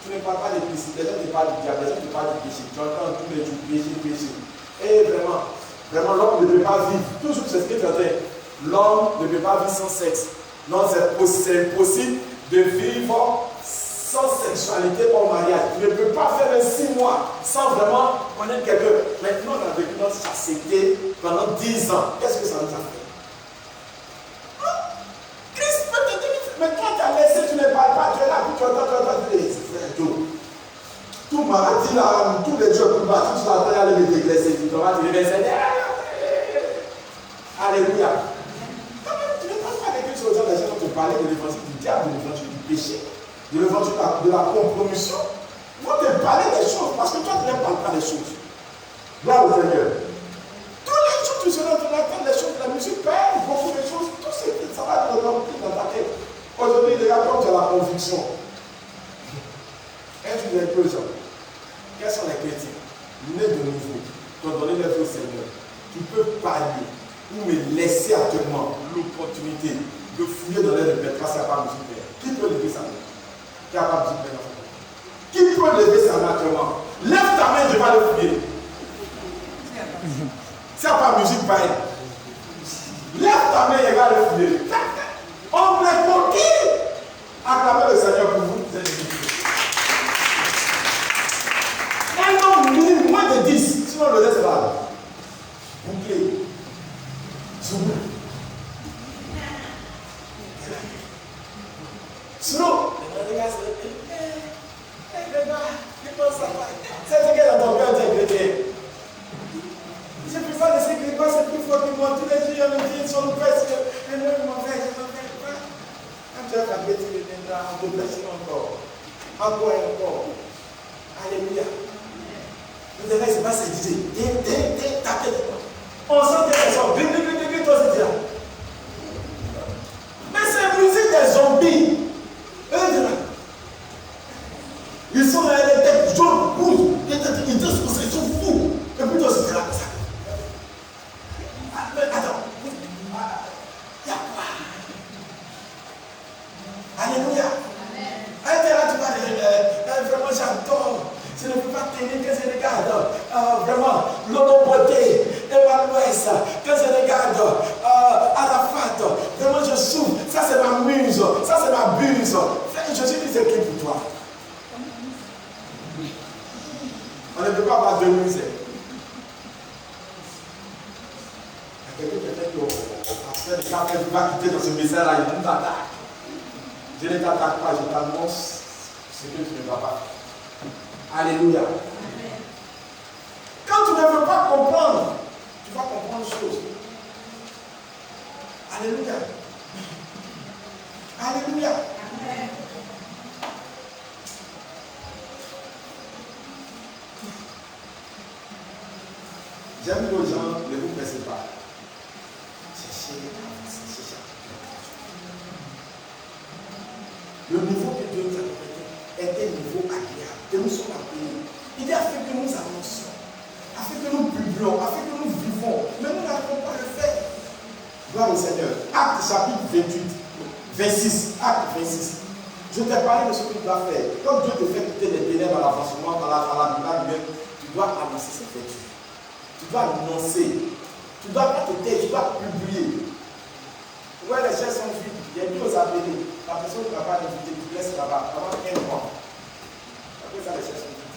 tu ne parles pas de Christ. Les gens te parlent du diable, les gens te parlent du péché. Tu entends tous les jours péché. Et vraiment, l'homme ne peut pas vivre. Toujours c'est ce que tu entends. L'homme ne peut pas vivre sans sexe. Non, c'est impossible de vivre sans sexualité au mariage. Tu ne peux pas faire 6 mois sans vraiment connaître quelqu'un. Maintenant, on a vécu notre chasteté pendant 10 ans. Qu'est-ce que ça nous a fait? Christ peut te dire, mais toi tu as laissé, tu ne parles pas, tu es là, tu entends, tout maladie là, tous les dieux pour battre, tu vas aller me dégraisser, tu vas te réveiller. Alléluia. Tu ne parles pas de Christ aux gens, les gens vont te parler de l'évangile du diable, de l'évangile du péché, de l'évangile de la compromission. Ils vont te parler des choses parce que toi tu ne parles pas des choses. Gloire au Seigneur. Tous les jours tu seras en train d'entendre des choses, la musique parle, beaucoup de choses, tout ce qui ça va te remplir dans ta tête. Aujourd'hui, regarde comme tu as la conviction. Est-ce que les gens, quels sont les chrétiens nés de nouveau, qui ont donné leur vie au Seigneur? Tu peux parler ou me laisser actuellement l'opportunité de fouiller dans les répertoires s'il n'y a pas de musique père. Qui peut lever sa main? Qui n'a pas de musique père? Qui peut lever sa main actuellement? Lève ta main, je vais le fouiller. S'il n'y a pas de musique pareille, lève ta main et va le fouiller. On répond qui? Acclamez le Seigneur pour vous. Un homme minimum, moins de 10, sinon le reste est là. Bouclé. Zoubou. Sinon, les gars, c'est ce qu'elle a dans le cœur des chrétiens. Je ne peux pas laisser que les gars, c'est plus fort que moi. Tous les jours, ils sont presque. Et moi, je m'en fais. Quand tu as la bête, tu viendras en te blesser encore. Encore et encore. Alléluia. Vous avez c'est pas ça, disait. Tapez. On sent des gens. Toi, c'est dire. Mais c'est musique des zombies. Ils sont dans les têtes jaunes, rouges. Ils dansent comme ça, ils sont fous. Et puis toi, c'est là comme ça. Attends. Il y a quoi? Alléluia. Amen. Là, tu vas dire, vraiment, j'adore. Je ne peux pas tenir que je regarde. Vraiment, l'honoboté, Emmanuel, que je regarde. Arafat, vraiment, je souffre. Ça, c'est ma muse. Ça, c'est ma buse. Je suis plus écrit pour toi. On ne peut pas avoir deux muses. Il y a quelqu'un qui a fait C'est le café qui va quitter dans ce message-là, il nous attaque. Je ne t'attaque pas, je t'annonce ce que tu ne vas pas faire. Alléluia. Quand tu ne veux pas comprendre, tu vas comprendre une chose. Alléluia. Alléluia. J'aime que les gens ne vous pressez pas. Cherchez à avancer, cherchez à comprendre. Le niveau que Dieu nous a donné est un niveau agréable, que nous sommes appelés. Il a fait que nous avancions, a fait que nous publions, a fait que nous vivons, mais nous n'avons pas le faire. Gloire au Seigneur. Acte chapitre 26. Acte 26. Je t'ai parlé de ce que tu dois faire. Quand Dieu te fait quitter les ténèbres à l'avancement, à la lumière, tu dois annoncer ses vertus. Tu dois annoncer. Tu ne dois pas te taire, tu dois publier. Ouais, les chaises sont vides. Il y a mieux aux appelés. La personne qui ne va pas l'inviter, tu laisses là-bas. Avant un mois. Après ça, les chaises sont vides.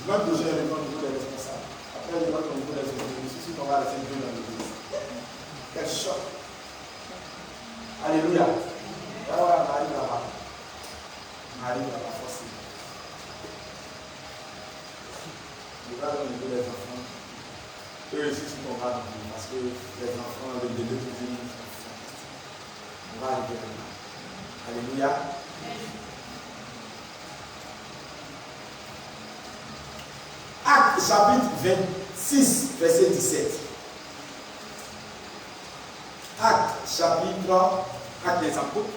Même que j'ai le niveau des responsables. Après, il y a le niveau des responsables. Je suis sûr qu'on va laisser Dieu dans l'église. Quel choc. Alléluia. Ouais, on arrive là-bas. On arrive là-bas, forcément. On va dans le niveau des enfants. Eux aussi sont qu'on va dans le parce que les enfants, le délai de vie, on va arriver là-bas. Alléluia. Acte chapitre 26, verset 17. Acte des apôtres,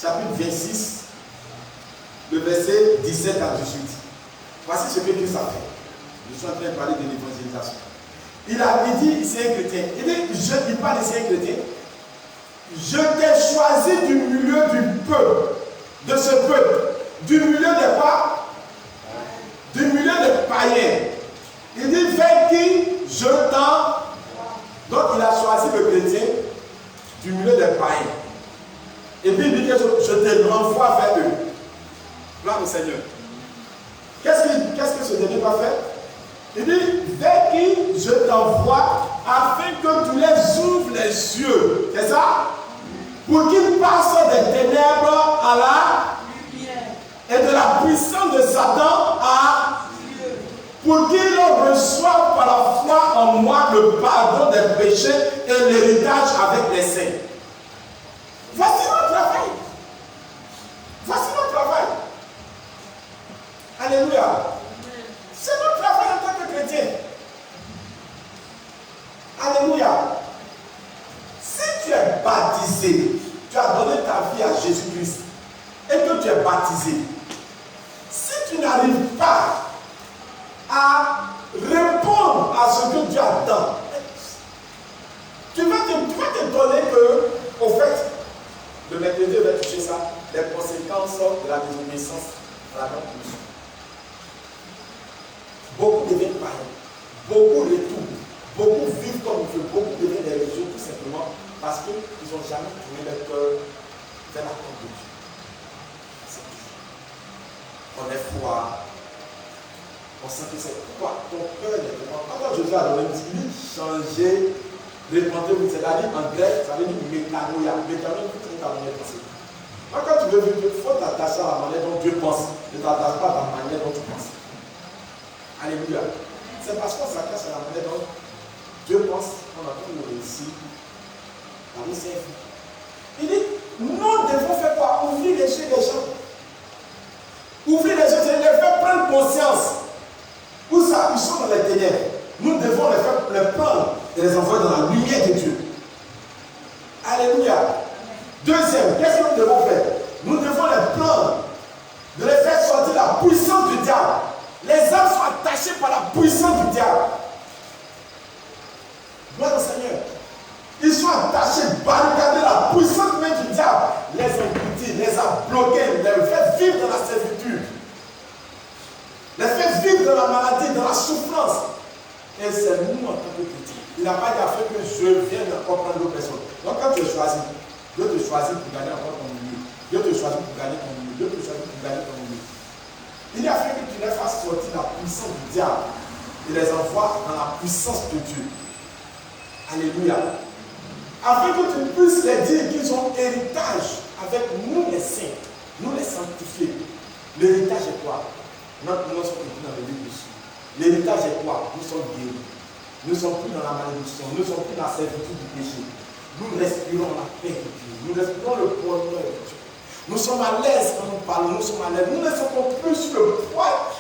chapitre 26, le verset 17 à 18. Voici ce que Dieu a fait. Je suis en train de parler de l'évangélisation. Il dit, c'est un chrétien. Il parle de c'est un chrétien. Je t'ai choisi du milieu du peuple, de ce peuple, du milieu des quoi? Du milieu des païens. Il dit, vers qui je t'en. Donc il a choisi le chrétien du milieu des païens. Et puis il dit que je te renvoie vers eux. Gloire au Seigneur. Qu'est-ce que ce dernier va faire? Il dit, vers qui je t'envoie afin que tu les ouvres les yeux. C'est ça? Pour qu'ils passent des ténèbres à la lumière et de la puissance de Satan à Dieu. Pour qu'ils reçoivent par la foi en moi le pardon des péchés et l'héritage avec les saints. Voici notre travail. Voici notre travail. Alléluia. C'est notre travail en tant que chrétien. Alléluia. Si tu es baptisé, tu as donné ta vie à Jésus-Christ et que tu es baptisé, si tu n'arrives pas à répondre à ce que Dieu attend, tu vas te donner que, au fait, le mercredi va toucher ça, les conséquences de la désobéissance à la non-mission. Beaucoup deviennent païens, beaucoup retournent, beaucoup vivent comme Dieu, beaucoup deviennent des religieux tout simplement parce qu'ils n'ont jamais tourné leur cœur vers la cause de Dieu. On est froid, on sent que c'est quoi? Ton cœur est vraiment. Quand Jésus a donné une dit changer, répandez-vous, c'est-à-dire en grec, ça veut dire métanoïa. Métanoïa, c'est ta manière de penser. Quand tu veux vivre, il faut t'attacher à la manière dont Dieu pense, ne t'attache pas à la manière dont tu penses. Alléluia. C'est parce qu'on s'attache à la manière dont Dieu pense qu'on a tout réussi à nous servir. Il dit, nous devons faire quoi? Ouvrir les yeux des gens. Ouvrir les yeux, c'est les faire prendre conscience. Où ça, ils sont dans les ténèbres. Nous devons les prendre et les envoyer dans la lumière de Dieu. Alléluia. Deuxième, qu'est-ce que nous devons faire? Nous devons les prendre, de les faire sortir la puissance du diable. Les âmes sont attachées par la puissance du diable. Gloire au Seigneur. Ils sont attachés, barricadés la puissance même du diable. Les a engloutis, les a bloqués, les fait vivre dans la servitude. Les fait vivre dans la maladie, dans la souffrance. Et c'est nous en tant que chrétiens. Il n'a pas dit à faire que je vienne comprendre d'autres personnes. Donc quand tu es choisi, Dieu te choisit pour gagner encore ton milieu. Dieu te choisit pour gagner ton milieu. Dieu te choisit pour gagner ton milieu. Il a fait que tu les fasses sortir la puissance du diable et les envoie dans la puissance de Dieu. Alléluia. Afin que tu puisses les dire qu'ils ont héritage avec nous les saints, nous les sanctifiés. L'héritage est quoi? Notre nom sont écrits dans le livre dessus. L'héritage est quoi? Nous sommes guéris. Nous ne sommes plus dans la malédiction. Nous ne sommes plus dans la servitude du péché. Nous respirons la paix de Dieu. Nous respirons le bonheur de Dieu. Nous sommes à l'aise quand nous parlons. Nous sommes à l'aise. Nous ne sommes plus sur le poids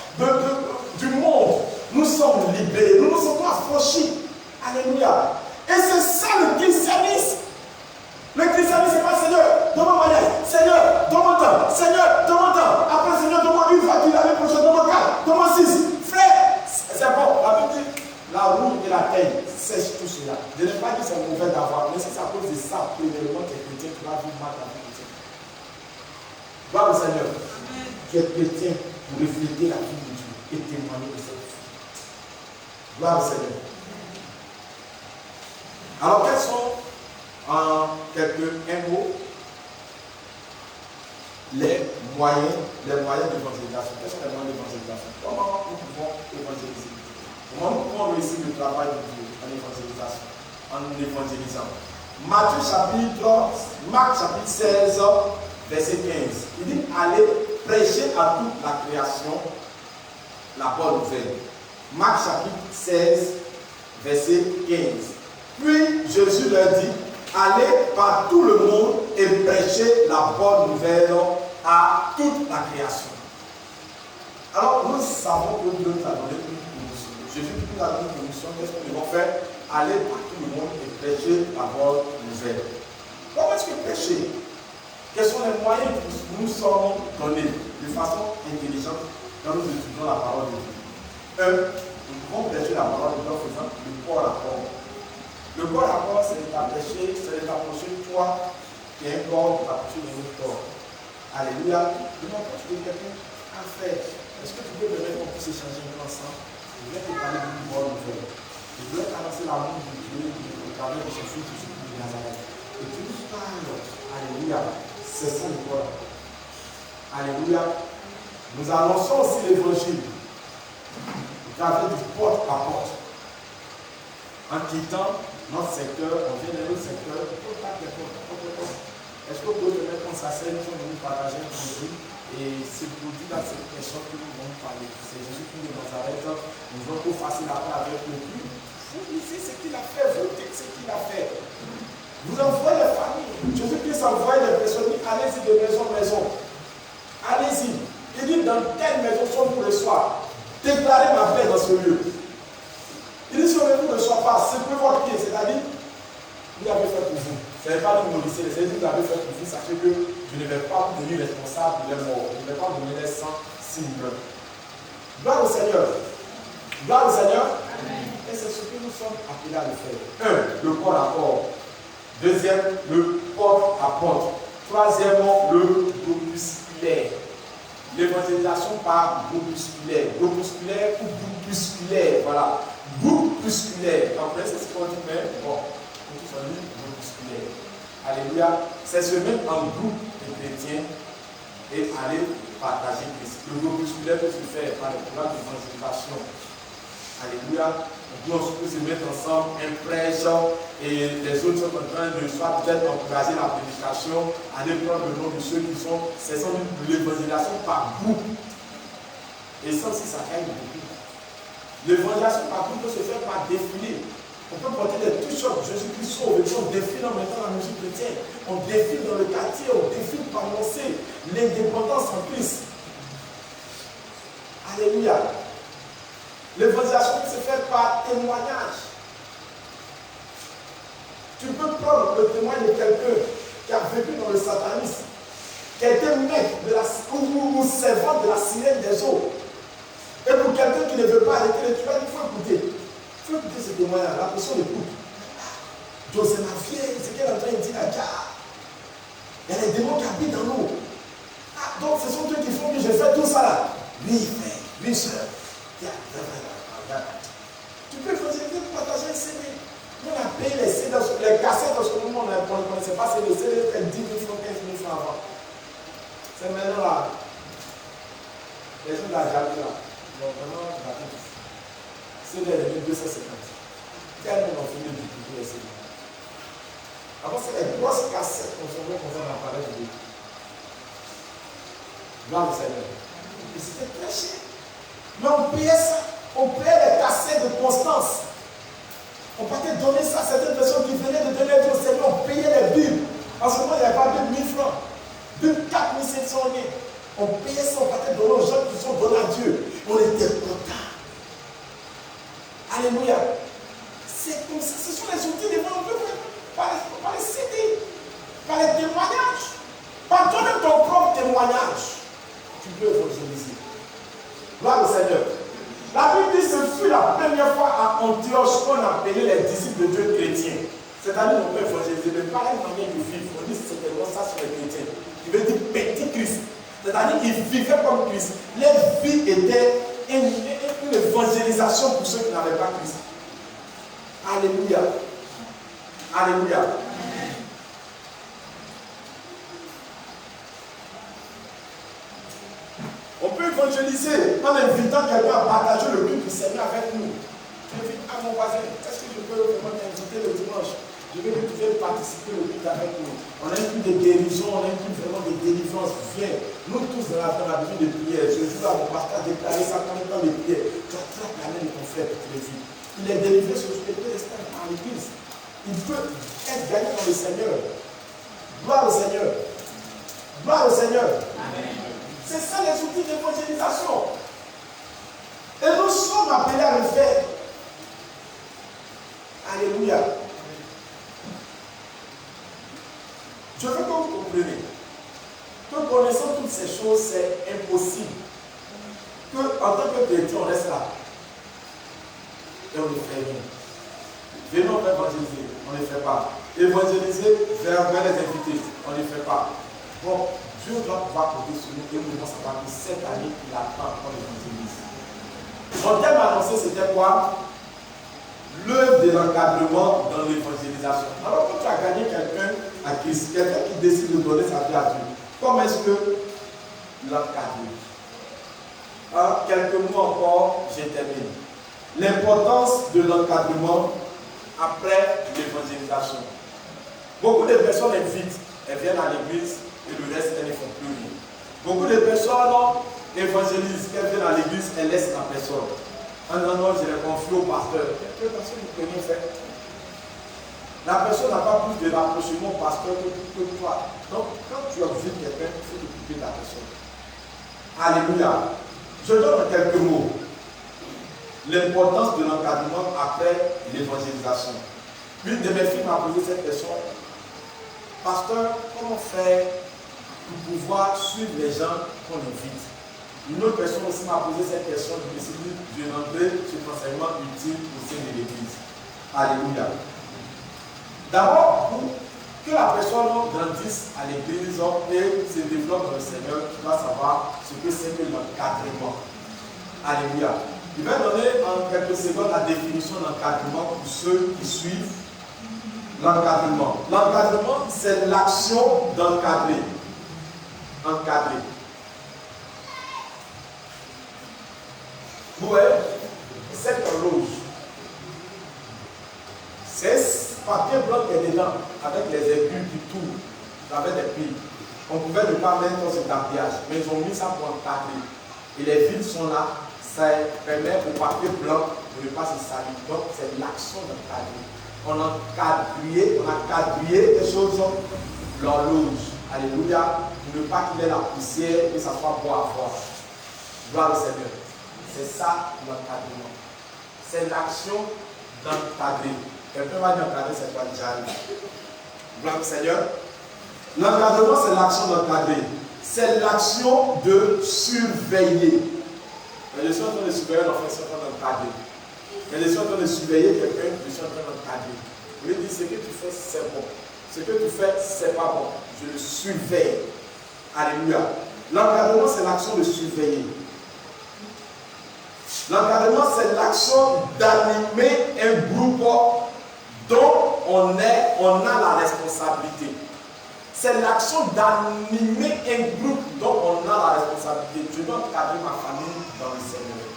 du monde. Nous sommes libérés. Nous nous sommes affranchis. Alléluia. Et c'est ça le christianisme. Le christianisme, c'est pas Seigneur, donne-moi mariage. Seigneur, donne-moi temps. Seigneur, donne-moi temps. Après, Seigneur, donne-moi une voiture. L'année prochaine, donne-moi 4. Donne-moi 6. Frère, c'est bon. La Bible dit la roue et la terre sèchent tout cela. Je n'ai pas dit que c'est mauvais d'avoir, mais c'est à cause de ça, premièrement, tu es chrétien, tu vas vivre mal ta vie chrétienne. Gloire au Seigneur. Tu es chrétien pour refléter la vie de Dieu et témoigner de cette vie. Gloire au Seigneur. Alors, quels sont quelques mots les moyens d'évangélisation? Quels sont les moyens d'évangélisation? Comment nous pouvons évangéliser? Comment nous pouvons réussir le travail de Dieu en évangélisant? Marc chapitre 16, verset 15. Il dit, allez prêcher à toute la création la bonne nouvelle. Marc chapitre 16, verset 15. Puis Jésus leur dit, allez par tout le monde et prêchez la bonne nouvelle à toute la création. Alors nous savons que Dieu nous a donné une commission. Jésus nous a donné une commission. Qu'est-ce que nous devons faire? Aller par tout le monde et prêcher la bonne nouvelle. Comment est-ce que prêcher? Quels sont les moyens qui nous sont donnés de façon intelligente quand nous étudions la parole de Dieu? Nous pouvons prêcher la parole de Dieu en faisant le corps à corps. Le corps à corps, c'est d'approcher toi qui est un corps, de t'approcher de notre corps. Alléluia. Demande-toi, tu peux quelqu'un à faire. Est-ce que tu peux me mettre qu'on puisse échanger ensemble? Je viens te parler d'une bonne nouvelle. Je voulais t'annoncer l'amour de Dieu au travers de son fils Jésus de Nazareth. Et tu nous parles. Alléluia. C'est ça le corps. Alléluia. Nous annonçons aussi l'évangile au travers du porte à porte. En quittant notre secteur, on vient dans notre secteur, est-ce que vous pouvez mettre en sa scène, nous allons partager un produit, et ce produit-là, c'est quelque chose que nous allons parler. C'est Jésus-Christ de Nazareth, nous allons tout facile à faire avec le but. Vous lisez ce qu'il a fait, vous dites ce qu'il a fait. Vous envoyez les familles. Jésus-Christ envoie les personnes, allez-y de maison en maison. Allez-y. Il dit, dans quelle maison sommes-vous le soir? Déclarez ma paix dans ce lieu. Il dit, si on ne vous reçoit pas, secouez votre pied, c'est-à-dire, vous l'avez fait pour vous. Ce n'est pas nous maudissez, c'est vous l'avez fait pour vous. Sachez que je ne vais pas vous tenir responsable de mort. Je ne vais pas vous donner sans signe. Gloire au Seigneur. Gloire au Seigneur. Amen. Et c'est ce que nous sommes appelés à le faire. 1. Le corps à corps. 2e, le porte à porte. 3e, le groupusculaire. L'évangélisation par groupusculaire. Groupusculaire ou groupusculaire. Voilà. Groupusculaire. Après, c'est ce qu'on dit, mais bon, on dit groupusculaire. Alléluia. C'est se mettre en groupe de chrétiens et aller partager Christ. Le groupusculaire peut se faire par le programme d'évangélisation. Alléluia. On peut se mettre ensemble, un prêche, et les autres sont en train de soit peut-être encourager la prédication, aller prendre le nom de ceux qui sont. C'est ça l'évangélisation par groupe. Et ça aussi, ça aide beaucoup. L'évangélisation par groupe peut se faire par défilé. On peut porter des t-shirts, Jésus-Christ sauve, et puis on défile en mettant la musique chrétienne. On défile dans le quartier, on défile pour annoncer l'indépendance en Christ. Alléluia. L'évangélisation peut se faire par témoignage. Tu peux prendre le témoignage de quelqu'un qui a vécu dans le satanisme, qui a été maître de la, ou servant de la sirène des eaux. Et pour quelqu'un qui ne veut pas arrêter, tu vas dire, il faut écouter. Il faut écouter ce témoignage. La personne écoute. José ma vieille, c'est qu'elle est en train de dire à Dieu. Il y a des démons qui habitent dans nous. Ah, donc ce sont eux qui font que je fais tout ça là. Oui, frère, oui, soeur. Tu peux partager un CD. Nous on a payé les CD, les cassettes dans ce moment, on ne connaissait pas, c'est le CD, fait 10 000 francs, 15 000 francs avant. C'est maintenant là. Les gens de la Jacques là. Donc vraiment, c'est les 1250. tellement on finit de tout le Seigneur. Avant, c'est les grosses cassettes qu'on se voit comme ça dans l'appareil de Dieu. Gloire au Seigneur. Et c'était très cher. Mais on payait ça. On payait les cassettes de Constance. On partait donner ça à certaines personnes qui venaient de donner au Seigneur. On payait les Bibles. En ce moment, il n'y avait pas de 1000 francs. De 4700 yens. On payait ça, on partait donner aux gens qui sont donnés à Dieu. On était contents. Alléluia. C'est comme ça. Ce sont les outils de vente. Par les CD, par les témoignages. Par donner ton propre témoignage. Tu peux évangéliser. Gloire au Seigneur. La Bible dit que ce fut la première fois à Antioche qu'on appelait les disciples de Dieu chrétiens. C'est-à-dire qu'on peut évangéliser, mais pas une manière de vivre. On dit que c'était vraiment ça sur les chrétiens. Tu veux dire petit Christ. C'est-à-dire qu'ils vivaient comme Christ. Leur vie était une évangélisation pour ceux qui n'avaient pas Christ. Alléluia. Alléluia. On peut évangéliser en invitant quelqu'un à partager le culte du Seigneur avec nous. J'invite à mon voisin, est-ce que je peux vraiment t'inviter le dimanche? Je vais que tu viennes participer au culte avec nous. On a un culte de guérison, on a un culte vraiment de délivrance. Viens. Nous tous dans la vie de prière. Je joue à mon pasteur déclarer ça quand même dans les prières. Tu as très parlé de ton frère que tu l'as vu. Il est délivré sur ce que tu restes dans l'église. Il peut être gagné dans le Seigneur. Gloire au Seigneur. Gloire au Seigneur. Amen. C'est ça les outils d'évangélisation. Et nous sommes appelés à le faire. Alléluia. Je veux que vous compreniez que connaissant toutes ces choses, c'est impossible qu'en tant que chrétien, on reste là. Et on ne fait rien. Venons évangéliser, on ne fait pas. Évangéliser vers les invités, on ne fait pas. Bon, Dieu doit pouvoir compter sur nous et nous devons savoir que cette année, il attend qu'on évangélise. Mon thème annoncé, c'était quoi? L'œuvre de l'encadrement dans l'évangélisation. Alors, quand tu as gagné quelqu'un à Christ, quelqu'un qui décide de donner sa vie à Dieu, comment est-ce que l'encadrer? En quelques mots encore, je termine. L'importance de l'encadrement après l'évangélisation. Beaucoup de personnes invitent, elles viennent à l'église et le reste, elles ne font plus rien. Beaucoup de personnes évangélisent, elles viennent à l'église, elles laissent la personne. Non, je les confie au pasteur. La personne ne peut rien faire. La personne n'a pas plus de rapprochement au pasteur que toi. Donc, quand tu invites quelqu'un, il faut t'occuper de la personne. Alléluia. Je donne quelques mots. L'importance de l'encadrement après l'évangélisation. Une de mes filles m'a posé cette question. Pasteur, comment faire pour pouvoir suivre les gens qu'on invite? Une autre personne aussi m'a posé cette question. Je me suis dit, je vais rentrer sur l'enseignement utile au sein de l'église. Alléluia. D'abord, pour que la personne grandisse à l'église et se développe dans le Seigneur, tu dois savoir ce que c'est que l'encadrement. Alléluia. Je vais donner en quelques secondes la définition d'encadrement pour ceux qui suivent l'encadrement. L'encadrement, c'est l'action d'encadrer. Encadrer. Vous voyez, cette rouge, c'est ce papier blanc qui est dedans, avec les aiguilles qui tournent, avec des piles. On pouvait ne pas mettre dans ce tabliage, mais ils ont mis ça pour encadrer. Et les fils sont là, ça permet au papier blanc de ne pas se salir. Donc c'est l'action d'encadrer. On a quadrillé des choses l'horloge. Alléluia, pour ne pas qu'il y ait la poussière, que ça soit beau à voir. Gloire au Seigneur. C'est ça l'encadrement. C'est l'action d'encadrer. Quelqu'un va dire encadrer, c'est quoi déjà? Gloire au Seigneur. L'encadrement, c'est l'action d'encadrer. C'est l'action de surveiller. Je suis en train de surveiller l'enfant, je suis en train d'encadrer. Je suis en train de surveiller quelqu'un, je suis en train d'encadrer. Je lui dis, ce que tu fais, c'est bon. Ce que tu fais, c'est pas bon. Je le surveille. Alléluia. L'encadrement, c'est l'action de surveiller. L'encadrement, c'est l'action d'animer un groupe dont on a la responsabilité. C'est l'action d'animer un groupe dont on a la responsabilité. Je dois encadrer ma famille dans le Seigneur.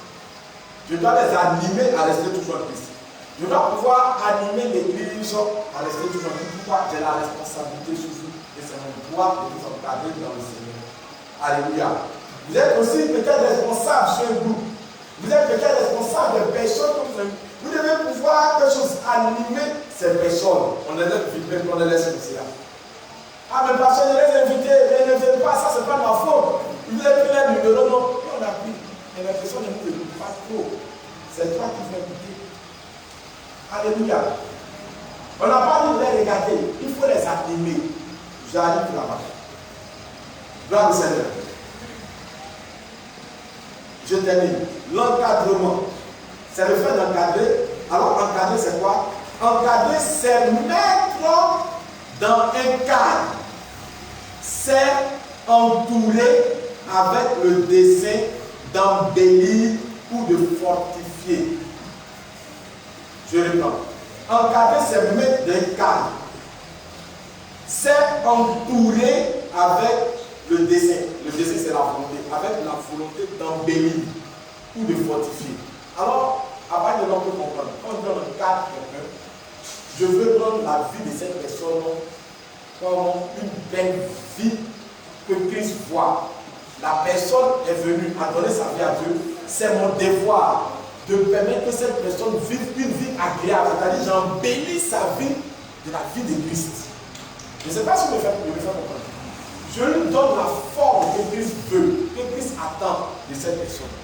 Je dois les animer à rester toujours en Christ. Je dois pouvoir animer l'église à rester toujours en vie. Pourquoi? J'ai la responsabilité sur vous et c'est mon droit de vous encadrer dans le Seigneur. Alléluia. Vous êtes aussi peut-être responsable sur un groupe. Vous êtes peut-être responsable de personnes que vous aimez. Vous devez pouvoir quelque chose animer ces personnes. On les laisse filmer, on les laisse ici. Ah, mais parce que je les ai invités, je ne les invite pas, ça c'est pas ma faute. Ils voulaient pris leur numéro, non. Et on a pris. Et les personnes ne nous écoutent pas trop. C'est toi qui veux écouter. Alléluia. On n'a pas dit de les regarder, il faut les animer. J'arrive là-bas. Gloire au Seigneur. Je termine. L'encadrement. C'est le fait d'encadrer. Alors, encadrer, c'est quoi? Encadrer, c'est mettre dans un cadre. C'est entourer avec le dessein d'embellir ou de fortifier. Je reprends. Encadrer, c'est mettre dans un cadre. C'est entourer avec le dessein. Le dessein, c'est la volonté. Avec la volonté d'embellir ou de fortifier. Alors, avant de l'on peut comprendre, quand on donne un cadre à quelqu'un, je veux prendre la vie de cette personne comme une belle vie que Christ voit. La personne est venue à donner sa vie à Dieu. C'est mon devoir de permettre que cette personne vive une vie agréable. C'est-à-dire, j'embellis sa vie de la vie de Christ. Je ne sais pas si vous me faites comprendre. Je lui donne la forme que Christ veut, que Christ attend de cette personne.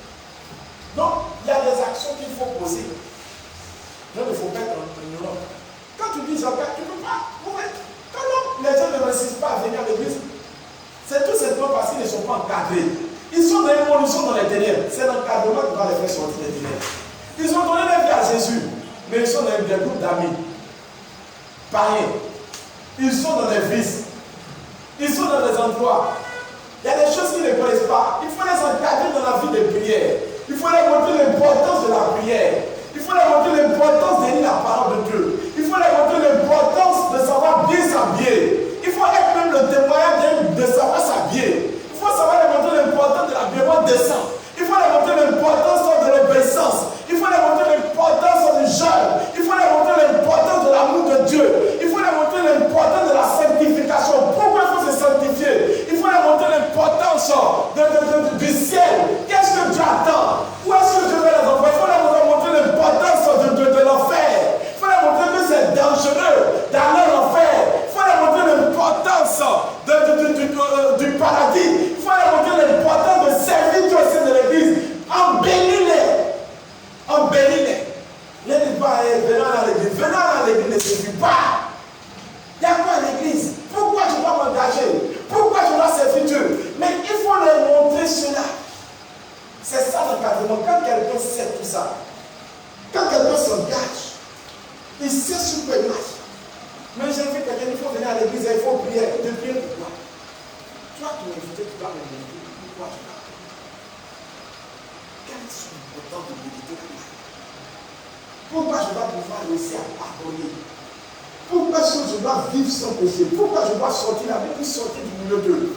Donc, il y a des actions qu'il faut poser. Donc, il faut mettre en ignorant. Quand tu dis Jean-Pierre, tu ne peux pas. Quand les gens ne réussissent pas à venir à l'église, c'est tout simplement parce qu'ils ne sont pas encadrés. Ils sont dans les mondes, ils sont dans les ténèbres. C'est l'encadrement qui va les faire sortir des ténèbres. Ils ont donné leur vie à Jésus, mais ils sont dans des groupes d'amis païens. Ils sont dans des vices. Ils sont dans des endroits. Il y a des choses qu'ils ne connaissent pas. Il faut les encadrer dans la vie de prière. Il faut leur montrer l'importance de la prière. Il faut leur montrer l'importance de lire la parole de Dieu. Il faut leur montrer l'importance de savoir bien s'habiller. Il faut être même le témoignage de savoir s'habiller. Il faut savoir leur montrer l'importance de l'habillement décent. Il faut leur montrer l'importance de l'obéissance. Il faut leur montrer l'importance du jeûne. Il faut leur montrer l'importance de l'amour de Dieu. Il faut leur montrer l'importance de la sanctification. Pourquoi il faut se sanctifier? Il faut leur montrer l'importance du ciel. Qu'est-ce que Dieu attend? Où est-ce que Dieu veut les envoyer? Il faut leur montrer l'importance de l'enfer. Il faut leur montrer que c'est dangereux d'aller en enfer. Il faut leur montrer l'importance du paradis. Il faut leur montrer l'importance de servir Dieu au sein de l'église. Embellis-les. Embellis-les. Ne dis pas, venons à l'église. Venons à l'église ne suffit pas. Il y a quoi à l'église? Pourquoi je dois m'engager? Pourquoi je dois servir Dieu? Mais il faut leur montrer cela. C'est ça l'encadrement. Quand quelqu'un sait tout ça, quand quelqu'un s'engage, il sait sur quoi il marche. Mais j'ai vu quelqu'un, il faut venir à l'église, il faut prier. De prier pourquoi? Toi, tu m'as invité, tu dois me méditer. Pourquoi tu vas? Quelles sont l'importance de méditer pour moi? Pourquoi je dois pouvoir réussir à pardonner? Pourquoi je dois vivre sans péché? Pourquoi je dois sortir? La Bible sortir du milieu d'eux.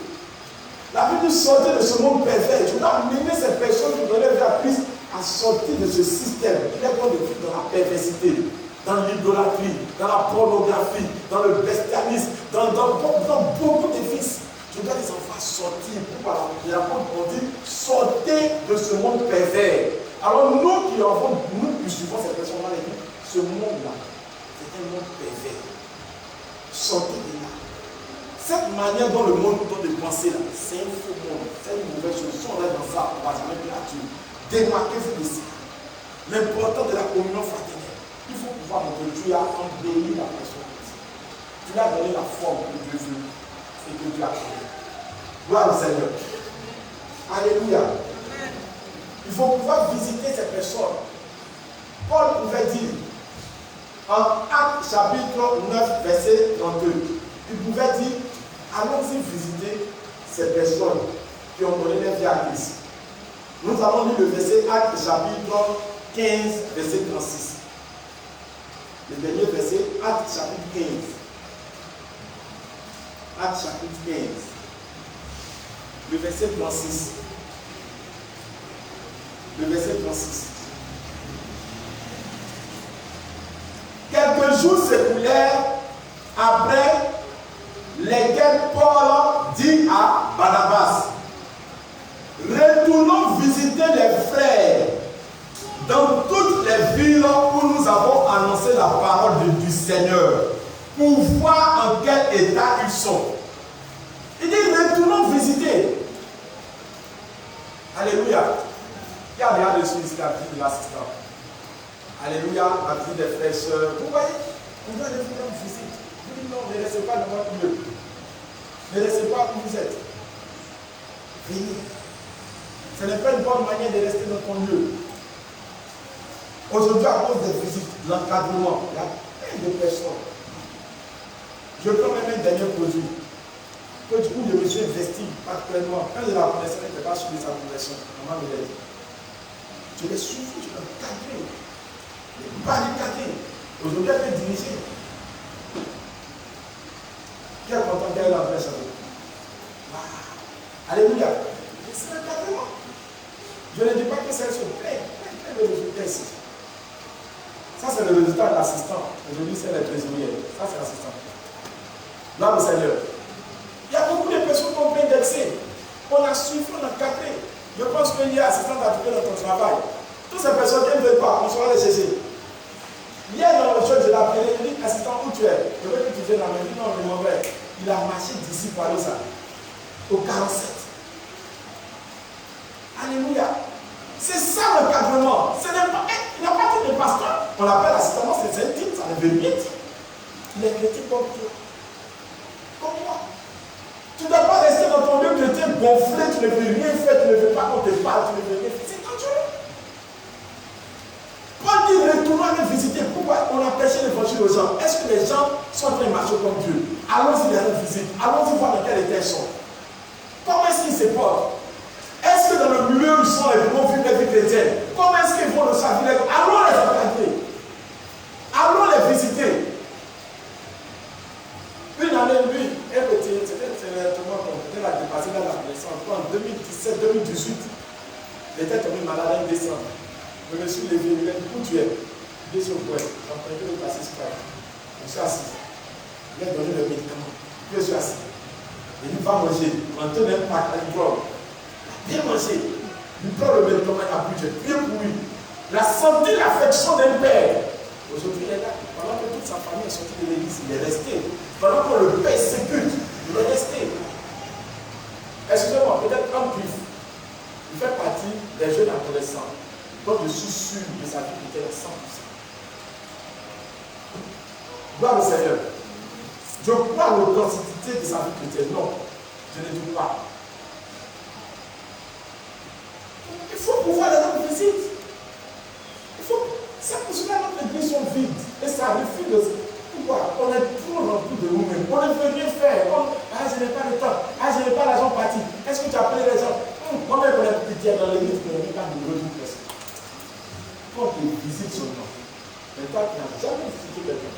La Bible sortir de ce monde pervers. Je dois amener ces personnes qui donnaient vie à Christ à sortir de ce système qui est de vivre dans la perversité, dans l'idolâtrie, dans la pornographie, dans le bestialisme, dans beaucoup de vices. Je dois les enfants sortir. Pourquoi l'apôtre dit sortez de ce monde pervers. Alors nous qui suivons ces personnes-là, ce monde-là, c'est un monde pervers. Sortez de là. Cette manière dont le monde doit penser là, c'est un faux monde, c'est une mauvaise chose. Si on est dans ça, on ne va jamais plaire à Dieu. Démarquez-vous de ça. L'important de la communion fraternelle. Il faut pouvoir montrer que Dieu a embelli la personne. Tu lui as donné la forme que Dieu veut et que Dieu a créé. Gloire au Seigneur. Alléluia. Il faut pouvoir visiter ces personnes. Paul pouvait dire en Actes chapitre 9, verset 32, il pouvait dire allons-y visiter ces personnes qui ont donné leur vie à Christ. Nous allons lire le verset Actes chapitre 15, verset 36. Le dernier verset, Actes chapitre 15. Actes chapitre 15. Le verset 36. Le verset 36. jours s'écoulèrent après lesquels Paul dit à Barnabas, retournons visiter les frères dans toutes les villes où nous avons annoncé la parole du Seigneur pour voir en quel état ils sont. Il dit retournons visiter. Alléluia. Qui a déjà reçu ici la vie de l'assistant? Alléluia, la vie des frères et sœurs. Vous voyez, on doit aller faire une visite. Vous dites non, ne restez pas dans votre lieu. Ne restez pas où vous êtes. Venez. Ce n'est pas une bonne manière de rester dans ton lieu. Aujourd'hui, à cause des visites, l'encadrement, il y a plein de personnes. Je prends même un dernier produit. Que du coup, je me suis investi actuellement. Quand je la connaissais, je n'étais pas suivi sa conversion. Maman me l'a dit. Je l'ai suivi, je l'ai encadré. Je l'ai barricadé. Aujourd'hui, elle peut diriger. Qui est content qu'elle ait la presse avec? Alléluia. C'est l'encadrement. Je ne dis pas que c'est sur plein de résultats ici. Ça, c'est le résultat de l'assistant. Aujourd'hui, c'est les trésoriers. Ça, c'est l'assistant. Là, le Seigneur. Il y a beaucoup de personnes qui ont plein d'excès. On a suivi, on a cadré. Je pense qu'il y a assistant d'attirer dans ton travail. Toutes ces personnes qui ne veulent pas, on sera les chercher. Hier, dans le show, je l'ai appelé, il dit, assistant, où tu es? Je veux que tu viennes dans la maison. Non, je m'en vais. Il a marché d'ici par là, au 47. Alléluia. C'est ça l'encadrement. Il n'a pas dit de pasteur. On l'appelle assistant, c'est un titre, ça ne veut rien dire. Il est chrétien comme toi. Comme moi. Tu ne dois pas rester dans ton lieu chrétien gonflé, tu ne veux rien faire, tu ne veux pas qu'on te parle, tu ne veux rien faire. C'est dangereux. Paul dit retournons aller visiter. Pourquoi on a prêché l'évangile aux gens? Est-ce que les gens sont en train de marcher comme Dieu? Allons-y les rendre visite. Allons-y voir dans quel état ils sont. Comment est-ce qu'ils se portent? Est-ce que dans le milieu où ils sont, ils vont vivre la vie chrétienne? Comment est-ce qu'ils vont le servir? Allons les encadrer. Allons les visiter. Une année, lui, un petit, c'était la dépassé dans la naissance. En 2017-2018, il était tombé malade en décembre. Je me suis levé, il m'a dit, où tu es? Il est sur le point. J'ai emprunté le passé Sprite. Je suis assis. Il a donné le médicament. Je suis assis. Il dit, va manger. Il m'a donné un pack, il prend. Bien manger. Il prend le médicament, il a bu, j'ai prié pour lui. Il a senti l'affection d'un père. Aujourd'hui, il est là. Pendant que toute sa famille est sortie de l'église, il est resté. Pendant que le persécute, il est resté. Excusez-moi, peut-être un plus. Il fait partie des jeunes adolescents. Donc je suis sûr de sa vie qui était 100%. Gloire au Seigneur. Je crois à l'authenticité de sa vie chrétienne. Non, je ne dis pas. Il faut pouvoir les rendre visite. C'est pour cela que notre église sont vides. Et ça refuse de. Pourquoi? On est trop rempli de nous-mêmes. On ne veut rien faire. Je n'ai pas le temps. Je n'ai pas l'argent parti. Est-ce que tu as appelé les gens? Moi-même, on est petit dans l'église, mais on n'est pas de retour presque. Quand tu visites seulement. Mais toi, tu n'as jamais visité quelqu'un.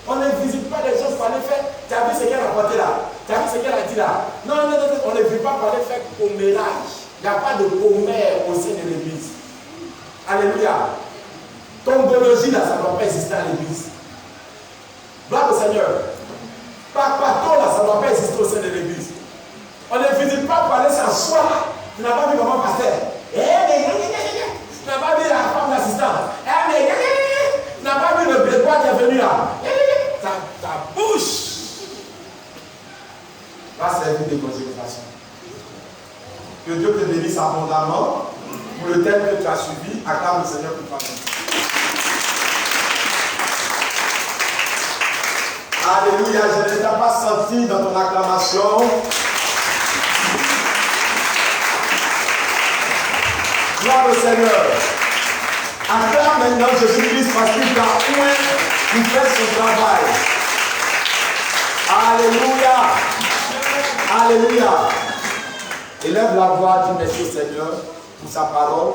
On ne visite pas les gens pour aller faire. Tu as vu ce qu'elle a apporté là? Tu as vu ce qu'elle a dit là? Non, on ne vit pas pour aller faire commérage. Il n'y a pas de commère au sein de l'église. Alléluia. Tombologie là, ça ne doit pas exister à l'église. Gloire au Seigneur. Papato là, ça ne doit pas exister au sein de l'église. On ne visite pas pour aller s'asseoir. Tu n'as pas vu maman pasteur. Tu n'as pas vu la femme d'assistante. Tu n'as pas vu le bébé qui est venu là. Ta bouche va servir de consécration. Que Dieu te bénisse abondamment pour le thème que tu as suivi. Acclame le Seigneur pour toi. Alléluia, je ne t'ai pas senti dans ton acclamation. Gloire au Seigneur. Acclame maintenant Jésus-Christ parce qu'il t'a oint pour faire son travail. Alléluia. Alléluia. Élève la voix, dis merci au Seigneur pour sa parole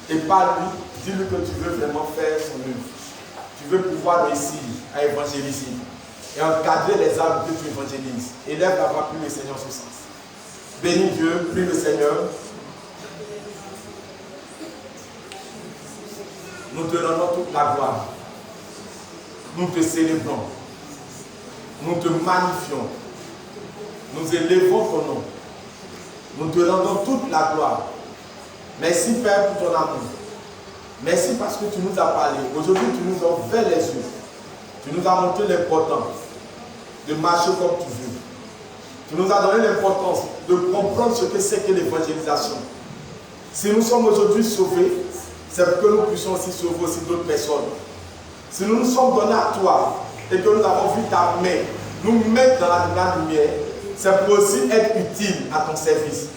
et parle-lui, dis-lui que tu veux vraiment faire son œuvre. Tu veux pouvoir réussir à évangéliser et encadrer les âmes que tu évangélises. Élève la voix, prie le Seigneur en ce sens. Bénis Dieu, prie le Seigneur. Nous te rendons toute la gloire. nous te célébrons. Nous te magnifions. Nous élevons ton nom. Nous te rendons toute la gloire. Merci Père pour ton amour. Merci parce que tu nous as parlé. Aujourd'hui, tu nous as ouvert les yeux. Tu nous as montré l'importance de marcher comme tu veux. Tu nous as donné l'importance de comprendre ce que c'est que l'évangélisation. Si nous sommes aujourd'hui sauvés, c'est pour que nous puissions aussi sauver aussi d'autres personnes. Si nous nous sommes donnés à toi et que nous avons vu ta main nous mettre dans la grande lumière, c'est pour aussi être utile à ton service.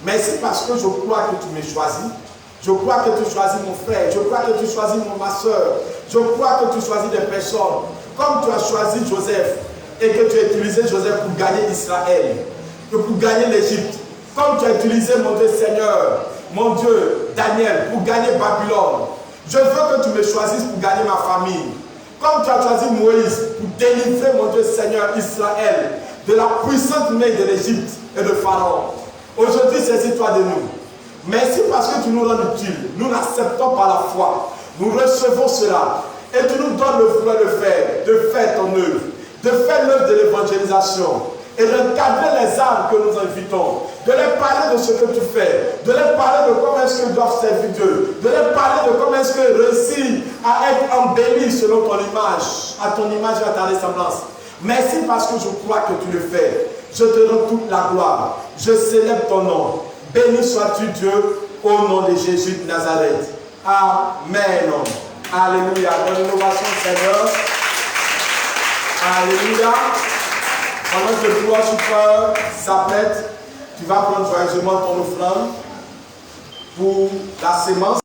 Merci parce que je crois que tu m'as choisi. Je crois que tu choisis mon frère. Je crois que tu choisis ma soeur. Je crois que tu choisis des personnes. Comme tu as choisi Joseph et que tu as utilisé Joseph pour gagner Israël, que pour gagner l'Égypte. Comme tu as utilisé mon Dieu Seigneur, mon Dieu Daniel pour gagner Babylone. Je veux que tu me choisisses pour gagner ma famille. Comme tu as choisi Moïse pour délivrer mon Dieu Seigneur Israël de la puissante main de l'Égypte et de Pharaon. Aujourd'hui, saisis-toi de nous. Merci parce que tu nous rends utiles. Nous l'acceptons par la foi. Nous recevons cela. Et tu nous donnes le vouloir de faire ton œuvre, de faire l'œuvre de l'évangélisation et d'encadrer les âmes que nous invitons, de leur parler de ce que tu fais, de leur parler de comment est-ce qu'ils doivent servir Dieu, de leur parler de comment est-ce qu'ils réussissent à être embellis selon ton image, à ton image et à ta ressemblance. Merci parce que je crois que tu le fais. Je te donne toute la gloire. Je célèbre ton nom. Béni sois-tu Dieu au nom de Jésus de Nazareth. Amen. Alléluia. Bonne innovation Seigneur. Alléluia. Pendant que le worshipper s'apprête, tu vas prendre joyeusement ton offrande pour la sémence.